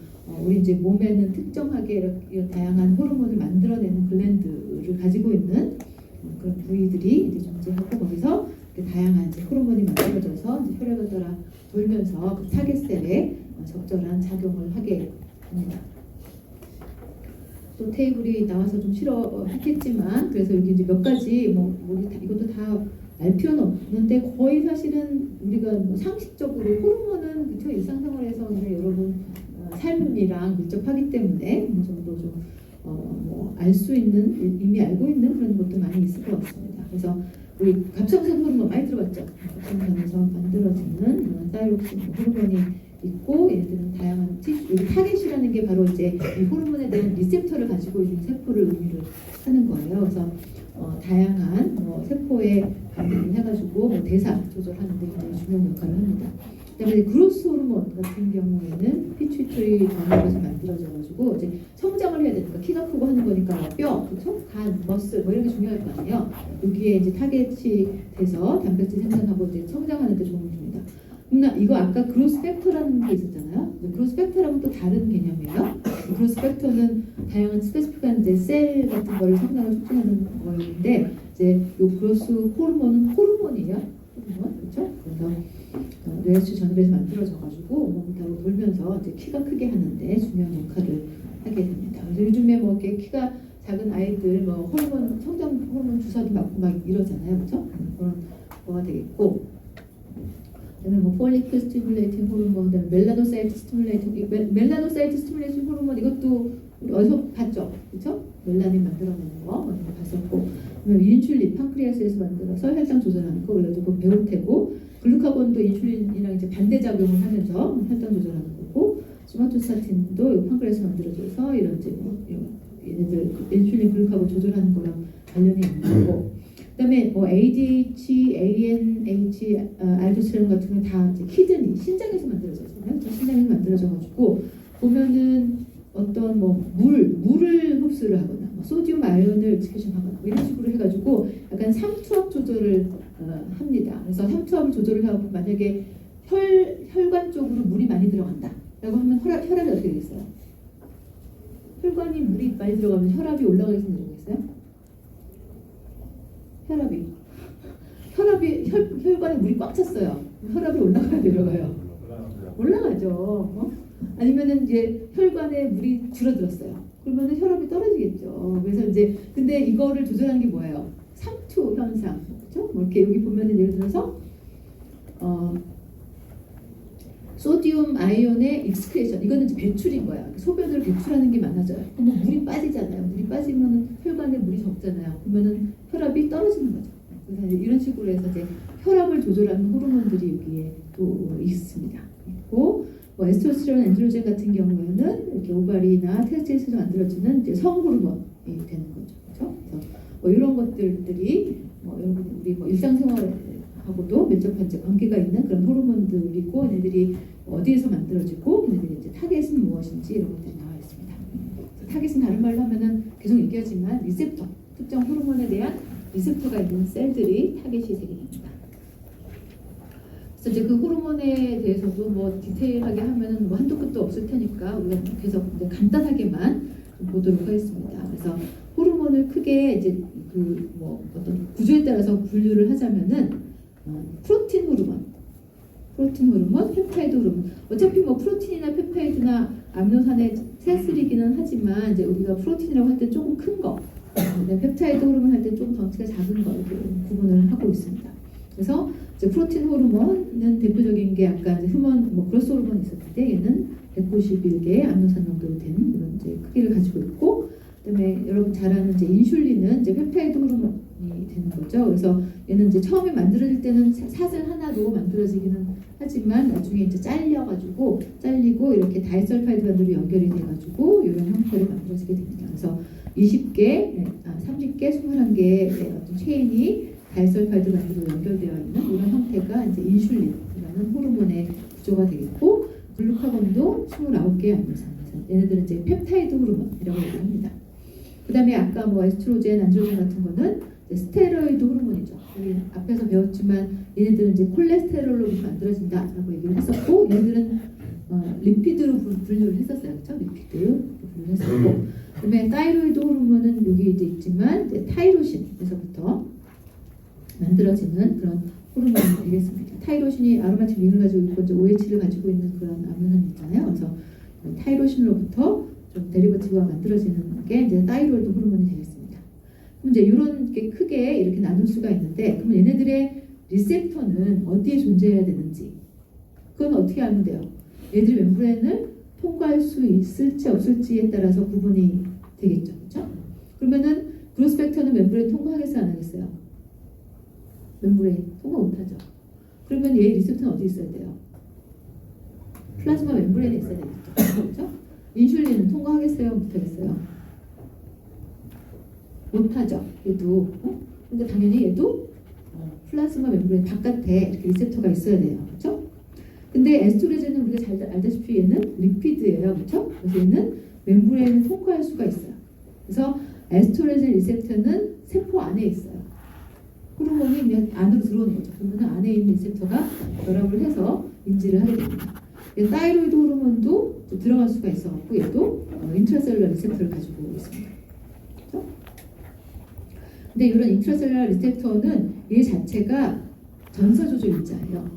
우리 이제 몸에는 특정하게 이런 다양한 호르몬을 만들어내는 글랜드를 가지고 있는 그런 부위들이 이제 존재하고 거기서 다양한 이제 호르몬이 만들어져서 이제 혈액을 따라 돌면서 그 타겟셀에 적절한 작용을 하게 됩니다. 또 테이블이 나와서 좀 싫어했겠지만 그래서 여기 이제 몇 가지 뭐 이것도 다 알 필요는 없는데 거의 사실은 우리가 뭐 상식적으로 호르몬은 그쵸 일상생활에서 이제 여러분 삶이랑 밀접하기 때문에 어느 정도 좀 뭐 알 수 있는 이미 알고 있는 그런 것도 많이 있을 것 같습니다. 그래서 우리 갑상선 호르몬 많이 들어봤죠? 갑상선에서 만들어지는 타이록신 호르몬이 있고 얘들은 다양한 여기 타겟이라는 게 바로 이제 이 호르몬에 대한 리셉터를 가지고 있는 세포를 의미를 하는 거예요. 그래서 다양한 세포에 반응을 해가지고 대사 조절하는 데 굉장히 중요한 역할을 합니다. 그다음에 그로스 호르몬 같은 경우에는 피튜이터리 전역에서 만들어져가지고 이제 성장을 해야 되니까 키가 크고 하는 거니까 뼈, 그렇죠? 간, 머슬 뭐 이런 게 중요할 거 아니에요. 여기에 이제 타겟이 돼서 단백질 생산하고 이제 성장하는 데 도움을 줍니다. 그러나 이거 아까 그로스 팩터라는 게 있었잖아요. 그로스 팩터랑은 또 다른 개념이에요. 그로스 팩터는 다양한 스페시픽한 이제 셀 같은 거를 성장을 촉진하는 거였는데 이제 요 그로스 호르몬은 호르몬이에요. 호르몬 그렇죠? 그래서 뇌하수체 전엽에서 만들어져가지고 온몸을 타고 돌면서 이제 키가 크게 하는데 중요한 역할을 하게 됩니다. 그래서 요즘에 뭐 이렇게 키가 작은 아이들 뭐 호르몬 성장 호르몬 주사도 맞고 막 이러잖아요, 그렇죠? 그런 거가 되겠고. 그다음에 뭐 폴리클 스티뮬레이팅 호르몬, 그다음에 멜라노사이트 스티뮬레이팅 호르몬 이것도 우리 어디서 봤죠, 그렇죠? 멜라닌 만들어내는 거 어디서 봤었고, 그다음에 인슐린 판크리아스에서 만들어서 혈당 조절하는 거 원래도 그거 배울 테고, 글루카곤도 인슐린이랑 이제 반대 작용을 하면서 혈당 조절하는 거고, 소마토스타틴도 판크리아스 만들어져서 이런 이제 얘네들 인슐린 글루카곤 조절하는 거랑 관련이 있는 거고. 그다음에 뭐 ADH, ANH, 알도스테론 같은 건 다 이제 키드니, 신장에서 만들어졌잖아요. 신장에서 만들어져가지고 보면은 어떤 뭐 물을 흡수를 하거나 뭐 소디움 아연을 익스크레션하거나 뭐 이런 식으로 해가지고 약간 삼투압 조절을 합니다. 그래서 삼투압을 조절을 하고 만약에 혈관 쪽으로 물이 많이 들어간다라고 하면 혈압이 어떻게 되겠어요? 혈관이 물이 많이 들어가면 혈압이 올라가겠어요, 내려가겠어요? 혈압이 혈관에 물이 꽉 찼어요. 혈압이 올라가요, 내려가요? 올라가죠. 아니면은 이제 혈관에 물이 줄어들었어요. 그러면은 혈압이 떨어지겠죠. 그래서 이제 근데 이거를 조절하는 게 뭐예요? 상투 현상, 그렇죠? 뭐 이렇게 여기 보면은 예를 들어서 소디움 아이온의 익스크레이션, 이거는 이제 배출인 거야. 소변을 배출하는 게 많아져요. 그러면 물이 빠지잖아요. 물이 빠지면 혈관에 물이 적잖아요. 그러면은 혈압이 떨어지는 거죠. 그래서 이런 식으로 해서 이제 혈압을 조절하는 호르몬들이 여기에 또 있습니다. 있고 뭐 에스트로스테론, 엔드로겐 같은 경우에는 이렇게 오바리나 테스토스테론을 만들어주는 이제 성호르몬이 되는 거죠. 그렇죠? 그래서 뭐 이런 것들이 여러분 우리 뭐 일상생활하고도 밀접한 이제 관계가 있는 그런 호르몬들이고 얘네들이 어디에서 만들어지고 얘네들이 이제 타겟은 무엇인지 이런 것들이 나와 있습니다. 타겟은 다른 말로 하면은 계속 얘기하지만 리셉터, 특정 호르몬에 대한 리셉터가 있는 셀들이 타겟이 되게 됩니다. 그래서 이제 그 호르몬에 대해서도 뭐 디테일하게 하면은 뭐 한도 끝도 없을 테니까 우리가 계속 이제 간단하게만 좀 보도록 하겠습니다. 그래서 호르몬을 크게 이제 그 뭐 어떤 구조에 따라서 분류를 하자면은 프로틴 호르몬, 펩타이드 호르몬. 어차피 뭐 프로틴이나 펩타이드나 아미노산의 세쓰리기는 하지만 이제 우리가 프로틴이라고 할 때 조금 큰 거, 펩타이드 호르몬 할 때 조금 덩치가 작은 거 이렇게 구분을 하고 있습니다. 그래서 이제 프로틴 호르몬은 대표적인 게 아까 이제 휴먼 뭐 그로스 호르몬이 있었는데 얘는 191개의 아미노산 정도로 된 그런 이제 크기를 가지고 있고, 그다음에 여러분 잘 아는 이제 인슐린은 이제 펩타이드 호르몬이 되는 거죠. 그래서 얘는 이제 처음에 만들어질 때는 사슬 하나로 만들어지기는 하지만 나중에 이제 잘리고 이렇게 다이설파이드 반으로 연결이 돼가지고 이런 형태로 만들어지게 됩니다. 그래서 30개, 21개의 어떤 체인이 다이설파이드 반으로 연결되어 있는 이런 형태가 이제 인슐린이라는 호르몬의 구조가 되겠고, 글루카곤도 29개의 아미노산. 얘네들은 이제 펩타이드 호르몬이라고 얘기합니다. 그다음에 아까 뭐 에스트로겐, 안드로겐 같은 거는 스테로이드 호르몬이죠. 우리 앞에서 배웠지만 얘네들은 이제 콜레스테롤로부터 만들어진다라고 얘기를 했었고, 얘네들은 리피드로 분류를 했었어요, 그렇죠? 리피드 분류를 했었고, 그다음에 타이로이드 호르몬은 여기 이제 있지만 이제 타이로신에서부터 만들어지는 그런 호르몬이 되겠습니다. 타이로신이 아로마틱 링을 가지고 있고 이제 OH를 가지고 있는 그런 아미노산 있잖아요. 그래서 타이로신으로부터 좀 데리버티브가 만들어지는 게 이제 타이로이드 호르몬이 되겠습니다. 그럼 이제 이런 게 크게 이렇게 나눌 수가 있는데, 그럼 얘네들의 리셉터는 어디에 존재해야 되는지 그건 어떻게 알면 돼요? 얘들이 멤브레인을 통과할 수 있을지 없을지에 따라서 구분이 되겠죠, 그렇죠? 그러면은 그로스 팩터는 멤브레인 통과하겠어요, 안 하겠어요? 멤브레인 통과 못하죠. 그러면 얘 리셉터는 어디 있어야 돼요? 플라즈마 멤브레인에 있어야 되겠죠, 그렇죠? 인슐린은 통과하겠어요? 못하겠어요? 못하죠. 얘도. 근데 당연히 얘도 플라즈마 멤브레인 바깥에 이렇게 리셉터가 있어야 돼요. 그렇죠? 근데 에스트로겐은 우리가 잘 알다시피 얘는 리피드예요. 그렇죠? 그래서 얘는 멤브레인을 통과할 수가 있어요. 그래서 에스트로겐 리셉터는 세포 안에 있어요. 호르몬이 그냥 안으로 들어오는 거죠. 그러면 안에 있는 리셉터가 결합을 해서 인지를 하게 됩니다. 타이로이드 호르몬도 들어갈 수가 있어갖고 얘도 인트라셀룰러 리셉터를 가지고 있습니다. 그렇죠? 근데 이런 인트라셀룰러 리셉터는 얘 자체가 전사 조절 인자예요.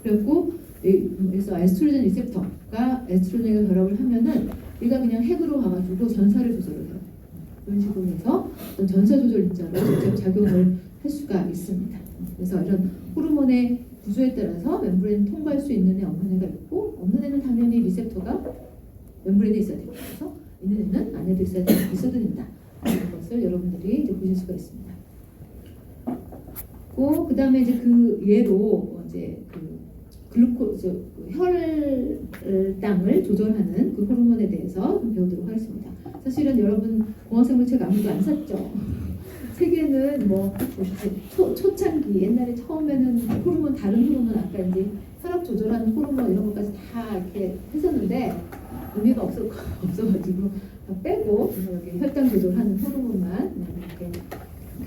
그래갖고 그래서 에스트로겐 리셉터가 에스트로겐과 결합을 하면은 얘가 그냥 핵으로 가가지고 전사를 조절을 해요. 이런 식으로 해서 어떤 전사 조절 인자로 직접 작용을 할 수가 있습니다. 그래서 이런 호르몬의 구조에 따라서 멤브레인 통과할 수 있는 애, 없는 애가 있고, 없는 애는 당연히 리셉터가 멤브레인에 있어야 되고, 그래서 있는 애는 안에도 있어도 된다. 이런 것을 여러분들이 이제 보실 수가 있습니다. 그 다음에 이제 그 예로 이제 그 글루코즈 혈당을 조절하는 그 호르몬에 대해서 좀 배우도록 하겠습니다. 사실은 여러분 공학생물책 아무도 안 샀죠. 세계는 뭐 초창기 옛날에 처음에는 호르몬 다른 호르몬 아까 이제 혈압 조절하는 호르몬 이런 것까지 다 이렇게 했었는데 의미가 없어가지고 다 빼고 이렇게 혈당 조절하는 호르몬만 이렇게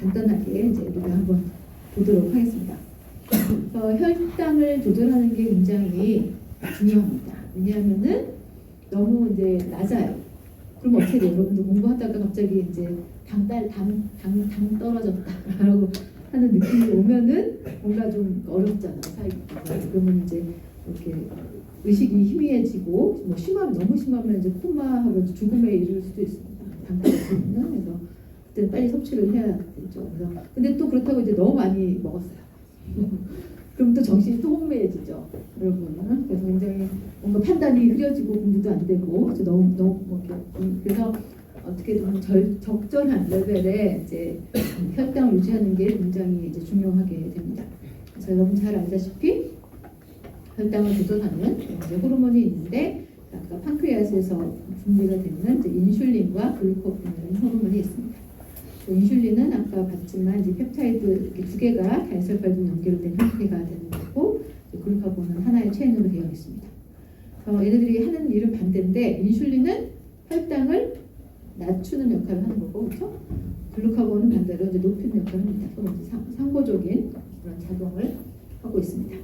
간단하게 이제 우리가 한번 보도록 하겠습니다. 혈당을 조절하는 게 굉장히 중요합니다. 왜냐하면은 너무 이제 낮아요. 그럼 어떻게 돼요? 여러분들 공부하다가 갑자기 이제 당 떨어졌다라고 하는 느낌이 오면은 뭔가 좀 어렵잖아 사이가. 그러면 이제 이렇게 의식이 희미해지고 뭐 너무 심하면 이제 코마하고 죽음에 이를 수도 있습니다. 당뇨는 그래서 그때 빨리 섭취를 해야 되죠. 그래서 근데 또 그렇다고 이제 너무 많이 먹었어요. 그럼 또 정신이 또 혼미해지죠, 여러분. 그래서 굉장히 뭔가 판단이 흐려지고 공부도 안 되고 그래서 너무 뭐 이렇게 그래서 어떻게 보면 적절한 레벨의 이제 혈당을 유지하는 게 굉장히 이제 중요하게 됩니다. 그래서 여러분 잘 알다시피 혈당을 조절하는 이제 호르몬이 있는데 아까 판크리아스에서 분비가 되는 이제 인슐린과 글루코곤이라는 호르몬이 있습니다. 인슐린은 아까 봤지만 이제 펩타이드 이렇게 두 개가 다이설파이드 연결된 형태가 되는 거고 글루카곤은 하나의 체인으로 되어 있습니다. 얘네들이 하는 일은 반대인데 인슐린은 혈당을 낮추는 역할을 하는 거고 그렇죠? 글루카곤은 반대로 이제 높이는 역할을 합니다. 서로 상보적인 그런 작용을 하고 있습니다.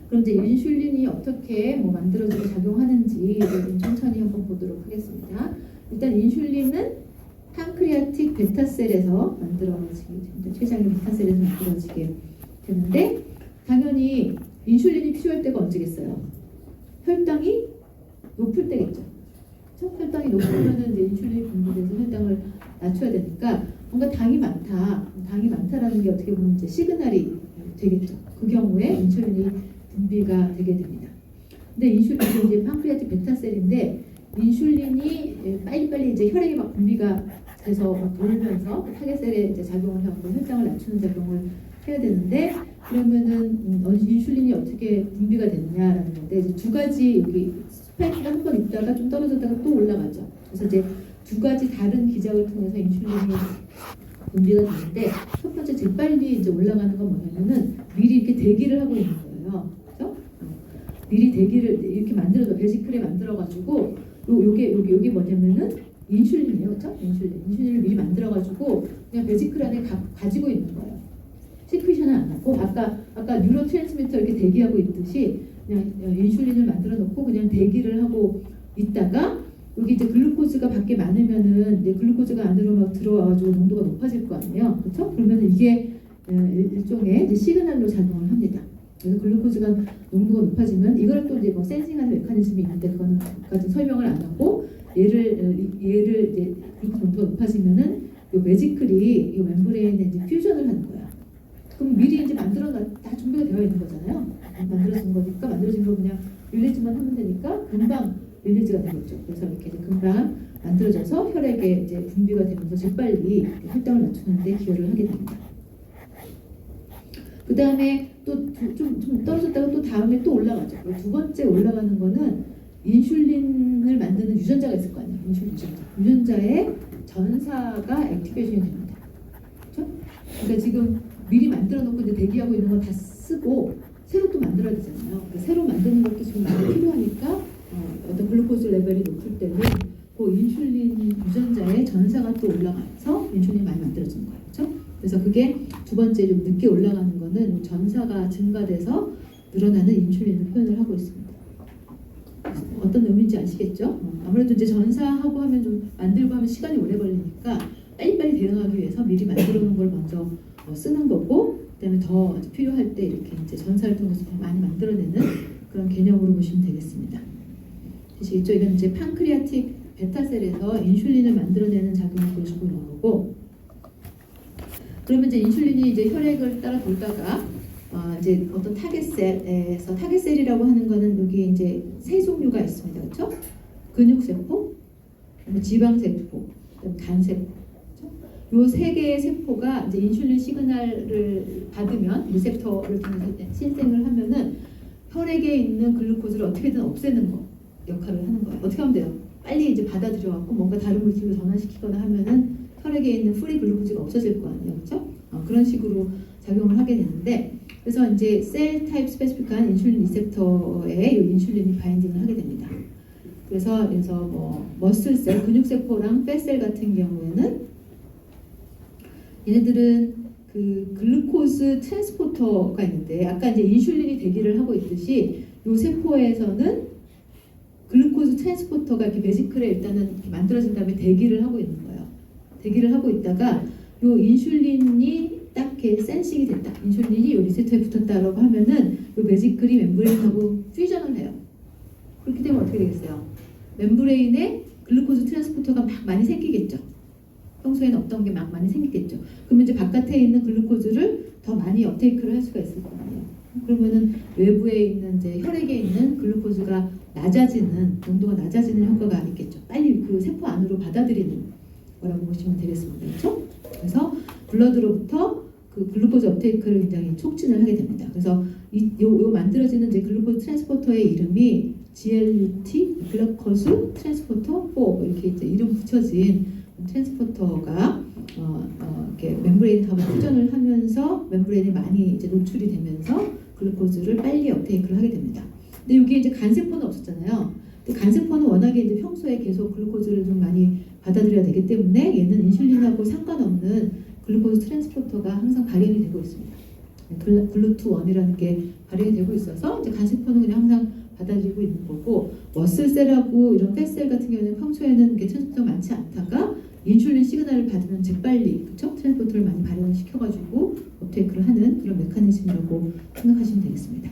그럼 이제 인슐린이 어떻게 뭐 만들어지고 작용하는지 좀 천천히 한번 보도록 하겠습니다. 일단 인슐린은 판크리아틱 베타셀에서 만들어지게 됩니다. 췌장의 베타셀에서 만들어지게 되는데 당연히 인슐린이 필요할 때가 언제겠어요? 혈당이 높을 때겠죠. 그렇죠? 혈당이 높으면 이제 인슐린이 분비돼서 혈당을 낮춰야 되니까 뭔가 당이 많다라는 게 어떻게 보면 이제 시그널이 되겠죠. 그 경우에 인슐린이 분비가 되게 됩니다. 근데 인슐린이 이제 판크리아틱 베타셀인데 인슐린이 빨리빨리 이제 혈액이 막 분비가 돼서 막 돌면서 타겟셀에 이제 작용을 하고 혈당을 낮추는 작용을 해야 되는데 그러면은 인슐린이 어떻게 분비가 됐냐라는 건데 이제 두 가지 여기 스파이크가 한 번 있다가 좀 떨어졌다가 또 올라가죠. 그래서 이제 두 가지 다른 기작을 통해서 인슐린이 분비가 되는데 첫 번째 제일 빨리 이제 올라가는 건 뭐냐면은 미리 이렇게 대기를 하고 있는 거예요. 그렇죠? 미리 대기를 이렇게 만들어서 베지클에 만들어가지고 요게 뭐냐면은 인슐린이에요, 그렇죠? 인슐린을 미리 만들어가지고 그냥 베지클 안에 가지고 있는 거예요. 시크리션은 안 하고 아까 뉴로 트랜스미터 이렇게 대기하고 있듯이 그냥 인슐린을 만들어 놓고 그냥 대기를 하고 있다가 여기 이제 글루코즈가 밖에 많으면은 이제 글루코즈가 안으로 막 들어와가지고 농도가 높아질 거 아니에요, 그렇죠? 그러면은 이게 일종의 이제 시그널로 작용을 합니다. 그래서 글루코즈가 농도가 높아지면 이걸 또 이제 뭐 센싱하는 메커니즘이 있는데 그거는 설명을 안 하고 얘를 이제 글루코즈 농도가 높아지면은 이 베지클이 이 멤브레인에 이제 퓨전을 하는 거야. 그럼 미리 이제 다 준비가 되어 있는 거잖아요. 만들어진 거니까 만들어진 거 그냥 릴리즈만 하면 되니까 금방 릴리즈가 되겠죠. 그래서 이렇게 이제 금방 만들어져서 혈액에 이제 분비가 되면서 재빨리 혈당을 낮추는데 기여를 하게 됩니다. 그 다음에 또 좀 떨어졌다가 또 다음에 또 올라가죠. 두 번째 올라가는 거는 인슐린을 만드는 유전자가 있을 거 아니에요. 인슐린 유전자의 전사가 액티베이션이 됩니다. 그렇죠? 그러니까 지금 미리 만들어 놓고 이제 대기하고 있는 거 다 쓰고 새로 또 만들어야 되잖아요. 그러니까 새로 만드는 것도 지금 많이 필요하니까 어떤 글루코즈 레벨이 높을 때는 그 인슐린 유전자의 전사가 또 올라가서 인슐린이 많이 만들어지는 거예요. 그렇죠? 그래서 그게 두 번째 좀 늦게 올라가는 거는 전사가 증가돼서 늘어나는 인슐린을 표현을 하고 있습니다. 어떤 의미인지 아시겠죠? 아무래도 이제 전사하고 하면 좀 만들고 하면 시간이 오래 걸리니까 빨리빨리 대응하기 위해서 미리 만들어 놓은 걸 먼저 쓰는 거고 그다음에 더 필요할 때 이렇게 이제 전사를 통해서 더 많이 만들어내는 그런 개념으로 보시면 되겠습니다. 아시겠죠? 이건 이제 판크리아틱 베타셀에서 인슐린을 만들어내는 작용을 보여주고 있는 거고 그러면 이제 인슐린이 이제 혈액을 따라 돌다가 이제 어떤 타겟셀에서 타겟셀이라고 하는 거는 여기 이제 세 종류가 있습니다. 그렇죠? 근육세포, 지방세포, 간세포. 요 세 개의 세포가 이제 인슐린 시그널을 받으면 리셉터를 통해서 신생을 하면은 혈액에 있는 글루코즈를 어떻게든 없애는 거 역할을 하는 거예요. 어떻게 하면 돼요? 빨리 이제 받아들여갖고 뭔가 다른 물질로 전환시키거나 하면은 혈액에 있는 프리 글루코즈가 없어질 거 아니에요, 그렇죠? 그런 식으로 작용을 하게 되는데 그래서 이제 셀 타입 스페시픽한 인슐린 리셉터에 이 인슐린이 바인딩을 하게 됩니다. 그래서 뭐 머슬셀, 근육세포랑 팻셀 같은 경우에는 얘네들은 그 글루코즈 트랜스포터가 있는데 아까 이제 인슐린이 대기를 하고 있듯이 이 세포에서는 글루코즈 트랜스포터가 이렇게 베지클에 일단은 이렇게 만들어진 다음에 대기를 하고 있는 거예요. 대기를 하고 있다가 요 인슐린이 딱 이렇게 센싱이 됐다. 인슐린이 요 리셉터에 붙었다라고 하면은 요 매직글이 멤브레인하고 퓨전을 해요. 그렇게 되면 어떻게 되겠어요? 멤브레인에 글루코즈 트랜스포터가 막 많이 생기겠죠. 평소에는 없던 게 막 많이 생기겠죠. 그러면 이제 바깥에 있는 글루코즈를 더 많이 업테이크를 할 수가 있을 거 아니에요. 그러면은 외부에 있는 이제 혈액에 있는 글루코즈가 낮아지는 농도가 낮아지는 효과가 있겠죠. 빨리 그 세포 안으로 받아들이는 거라고 보시면 되겠습니다. 그렇죠? 그래서 블러드로부터 그 글루코즈 업테이크를 굉장히 촉진을 하게 됩니다. 그래서 요 만들어지는 이제 글루코즈 트랜스포터의 이름이 GLUT, 글루코즈 트랜스포터 4 이렇게 이제 이름 붙여진 트랜스포터가 이렇게 멤브레인하고 퓨전을 하면서 멤브레인이 많이 이제 노출이 되면서 글루코즈를 빨리 업테이크를 하게 됩니다. 근데 여기 이제 간세포는 없었잖아요. 근데 간세포는 워낙에 이제 평소에 계속 글루코즈를 좀 많이 받아들여야 되기 때문에 얘는 인슐린하고 상관없는 글루코즈 트랜스포터가 항상 발현이 되고 있습니다. 글루트1이라는 게 발현이 되고 있어서 이제 간세포는 그냥 항상 받아들이고 있는 거고, 머슬셀하고 이런 팻셀 같은 경우는 평소에는 이게 트랜스포터가 많지 않다가 인슐린 시그널을 받으면 재빨리 그렇죠? 트랜스포터를 많이 발현을 시켜가지고 업테이크를 하는 그런 메커니즘이라고 생각하시면 되겠습니다.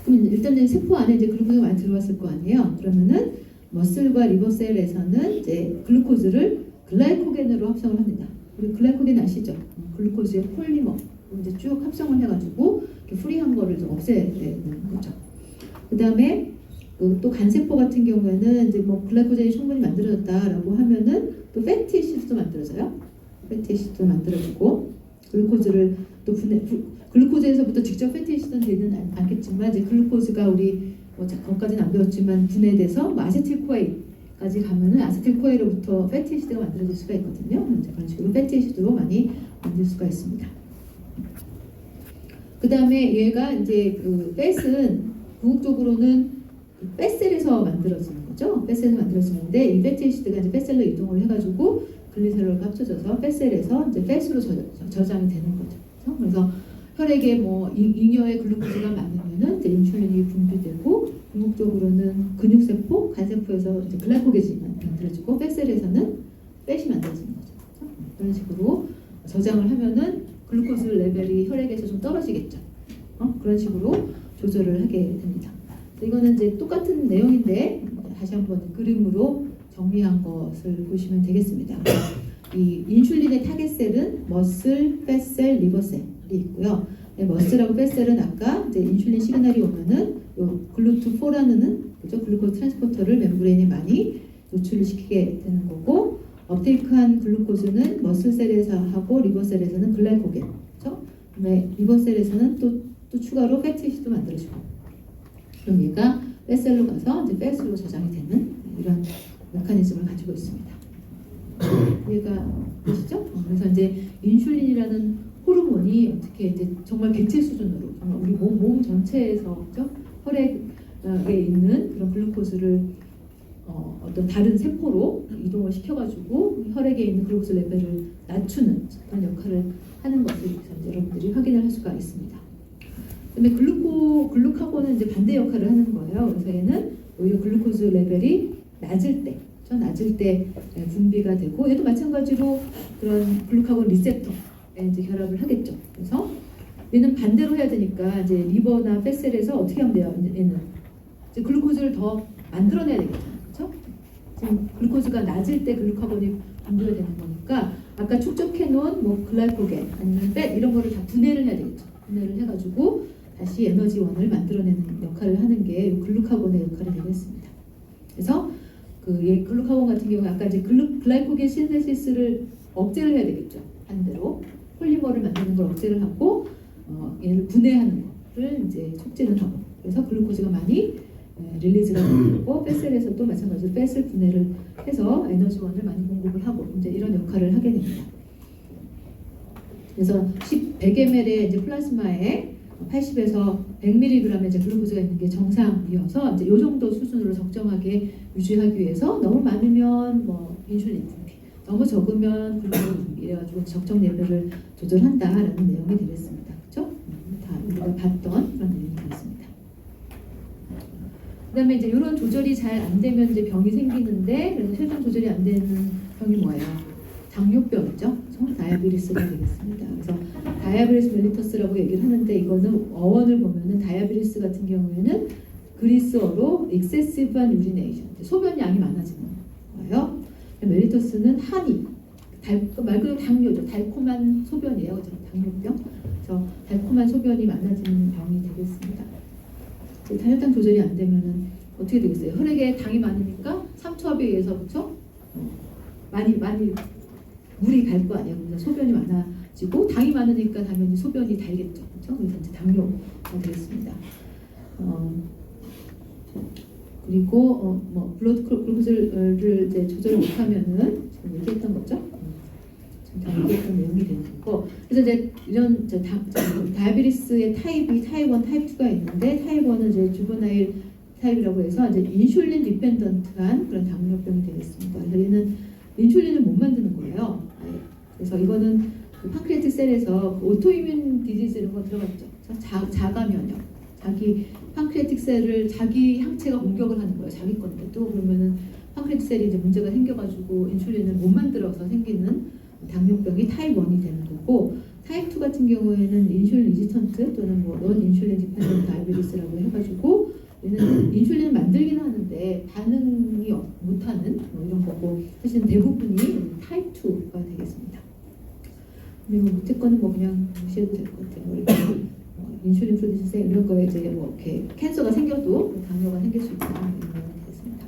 그럼 일단 이제 세포 안에 이제 글루코즈가 많이 들어왔을 거 아니에요. 그러면은 머슬과 리버셀에서는 이제 글루코즈를 글라이코겐으로 합성을 합니다. 우리 글라이코겐 아시죠? 글루코즈의 폴리머 이제 쭉 합성을 해가지고 이렇게 프리한 거를 좀 없애는 거죠. 그 다음에 또 간세포 같은 경우에는 이제 뭐 글라이코겐이 충분히 만들어졌다라고 하면은 또 패티시드도 만들어져요. 패티시드도 만들어지고 글루코즈를 또 글루코즈에서부터 직접 패티시드는 되는 않겠지만 이제 글루코즈가 우리 거기까지는 안 배웠지만 분해돼서 뭐 아세틸코에까지 가면은 아세틸코에로부터 패티시드가 만들어질 수가 있거든요. 이제 그런 식으로 패티시드로 많이 만들 수가 있습니다. 그 다음에 얘가 이제 그 팻은 궁극적으로는 팻셀에서 만들어지는 거죠. 팻셀에서 만들어지는데 이 패티시드가 이제 팻셀로 이동을 해가지고 글리세롤과 합쳐져서 팻셀에서 이제 팻으로 저장이 되는 거죠. 그래서 혈액에 뭐 잉여의 글루코즈가 많으면은 이제 인슐린이 분비되고 궁극적으로는 근육세포, 간세포에서 이제 글라이코겐이 만들어지고 팻셀에서는 팻이 만들어지는 거죠. 그런 식으로 저장을 하면은 글루코즈 레벨이 혈액에서 좀 떨어지겠죠. 그런 식으로 조절을 하게 됩니다. 이거는 이제 똑같은 내용인데 다시 한번 그림으로 정리한 것을 보시면 되겠습니다. 이 인슐린의 타겟셀은 머슬, 팻셀, 리버셀이 있고요. 머슬하고 팻셀은 아까 이제 인슐린 시그널이 오면은 요 글루트4라는 그죠? 글루코즈 트랜스포터를 멤브레인에 많이 노출을 시키게 되는 거고, 업테이크한 글루코즈는 머슬셀에서 하고 리버셀에서는 글라이코겐, 그렇죠? 그다음에 리버셀에서는 또 추가로 패티시도 만들어지고, 그럼 얘가 팻셀로 가서 이제 팻으로 저장이 되는 이런 메커니즘을 가지고 있습니다. 얘가 보시죠? 그래서 이제 인슐린이라는 호르몬이 어떻게 이제 정말 객체 수준으로 정말 우리 몸 전체에서 그죠? 혈액에 있는 그런 글루코즈를 어떤 다른 세포로 이동을 시켜가지고 혈액에 있는 글루코즈 레벨을 낮추는 그런 역할을 하는 것을 여러분들이 확인을 할 수가 있습니다. 그다음에 글루카곤은 이제 반대 역할을 하는 거예요. 그래서 얘는 오히려 글루코즈 레벨이 낮을 때 분비가 되고, 얘도 마찬가지로 그런 글루카곤 리셉터에 이제 결합을 하겠죠. 그래서 얘는 반대로 해야 되니까 이제 리버나 팻셀에서 어떻게 하면 돼요? 얘는 이제 글루코즈를 더 만들어내야 되겠죠. 그렇죠? 지금 글루코즈가 낮을 때 글루카곤이 분비가 되는 거니까 아까 축적해 놓은 뭐 글라이코겐 아니면 팻 이런 거를 다 분해를 해야 되겠죠. 분해를 해가지고 다시 에너지원을 만들어내는 역할을 하는 게 글루카곤의 역할이 되겠습니다. 그래서 글루카곤 같은 경우 아까 이제 글라이코겐 신테시스를 억제를 해야 되겠죠. 반대로 폴리머를 만드는 걸 억제를 하고 얘를 분해하는 거를 이제 촉진을 하고, 그래서 글루코즈가 많이 릴리즈가 되고 팻셀에서 또 마찬가지로 팻을 분해를 해서 에너지원을 많이 공급을 하고 이제 이런 역할을 하게 됩니다. 그래서 100ml의 이제 플라즈마에 80에서 100mg의 이제 글루코즈가 있는 게 정상이어서 이제 이 정도 수준으로 적정하게 유지하기 위해서 너무 많으면 뭐 인슐린 분비, 너무 적으면 글루코즈 분비 이래가지고 적정 레벨을 조절한다라는 내용이 되겠습니다. 그렇죠? 다 우리가 봤던 그런 내용이 되겠습니다. 그다음에 이제 이런 조절이 잘 안 되면 이제 병이 생기는데, 그래서 혈당 조절이 안 되는 병이 뭐예요? 당뇨병이죠. 다이아비리스가 되겠습니다. 그래서 다이아비리스 멜리터스라고 얘기를 하는데 이거는 어원을 보면은 다이아비리스 같은 경우에는 그리스어로 excessive한 urination, 소변 양이 많아지는 거예요. 멜리터스는 한이, 말 그대로 당뇨죠. 달콤한 소변이에요. 그죠? 당뇨병. 그래서 달콤한 소변이 많아지는 병이 되겠습니다. 당혈당 조절이 안 되면은 어떻게 되겠어요? 혈액에 당이 많으니까 삼투압에 의해서 그렇죠? 많이 물이 갈 거 아니에요. 그래서 소변이 많아지고 당이 많으니까 당연히 소변이 달겠죠. 그렇죠? 그래서 이제 당뇨가 되겠습니다. 그리고 뭐 블러드 글루코즈를 이제 조절 못하면은 지금 얘기했던 거죠. 지금 다 얘기했던 내용이 되는 거고. 그래서 이제 이런 다이아비리스의 타입이 타입 1, 타입 2가 있는데 타입 1은 이제 주브나일 타입이라고 해서 이제 인슐린 디펜던트한 그런 당뇨병이 되겠습니다. 그래서 얘는 인슐린을 못 만드는 거예요. 그래서 이거는 그 판크리아틱 셀에서 그 오토이뮨 디지즈 이런 거 들어갔죠. 자가 면역. 자기 판크리아틱 셀을 자기 항체가 공격을 하는 거예요. 자기 건데 또 그러면은 판크리아틱 셀이 이제 문제가 생겨가지고 인슐린을 못 만들어서 생기는 당뇨병이 타입 1이 되는 거고, 타입 2 같은 경우에는 인슐린 리지턴트 또는 뭐 넌 인슐린 디펜던트 다이아비리스라고 해가지고 얘는 인슐린을 만들긴 하는데 반응이 못하는 뭐 이런 거고, 사실 대부분이 타입 2가 되겠습니다. 그리고 밑에 거는 뭐 그냥 무시해도 될 것 같아요. 뭐 이렇게 인슐린 프로듀스 이런 거에 이제 뭐 이렇게 캔서가 생겨도 당뇨가 생길 수 있다 이런 거 되겠습니다.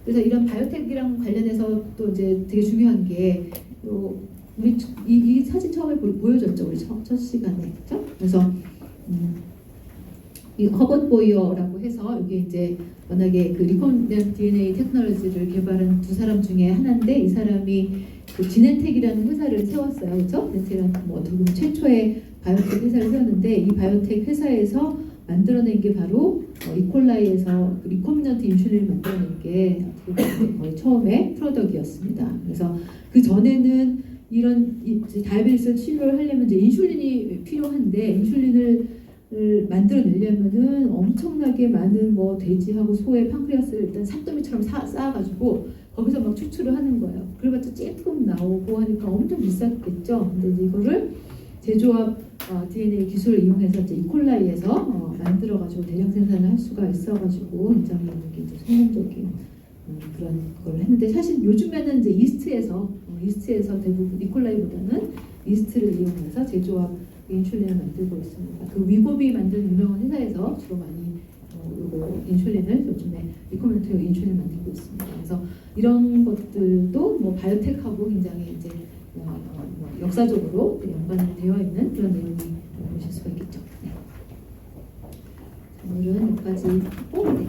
그래서 이런 바이오텍이랑 관련해서 또 이제 되게 중요한 게 우리 이 사진 처음에 보여줬죠, 우리 첫 시간에. 그렇죠? 그래서 이 허버트 보이어라고 해서 이게 이제 워낙에 그 리코mbinant DNA 테크놀로지를 개발한 두 사람 중에 하나인데, 이 사람이 그 지넨텍이라는 회사를 세웠어요, 그렇죠? 지넨텍은 뭐 어떻게 보면 최초의 바이오텍 회사를 세웠는데, 이 바이오텍 회사에서 만들어낸 게 바로 이콜라이에서 그 리코mbinant 인슐린을 만들어낸 게 거의 처음에 프로덕이었습니다. 그래서 그 전에는 이런 다이아베티스 치료를 하려면 이제 인슐린이 필요한데, 인슐린을 만들어내려면은 엄청나게 많은 뭐 돼지하고 소의 판크리아스를 일단 산더미처럼 쌓아가지고 거기서 막 추출을 하는 거예요. 그래봤자 조금 나오고 하니까 엄청 비쌌겠죠. 근데 이제 이거를 제조합 DNA 기술을 이용해서 이제 이콜라이에서 만들어가지고 대량 생산을 할 수가 있어가지고 굉장히 이제 성공적인 그런 걸 했는데, 사실 요즘에는 이제 이스트에서 대부분 이콜라이보다는 이스트를 이용해서 제조합 인슐린을 만들고 있습니다. 그 위고비 만드는 유명한 회사에서 주로 많이 요거 인슐린을 요즘에 리코멘트 인슐린 만들고 있습니다. 그래서 이런 것들도 뭐 바이오텍하고 굉장히 이제 뭐 역사적으로 연관이 되어 있는 그런 내용이 보실 수가 있겠죠. 네. 오늘은 여기까지 하고, 네.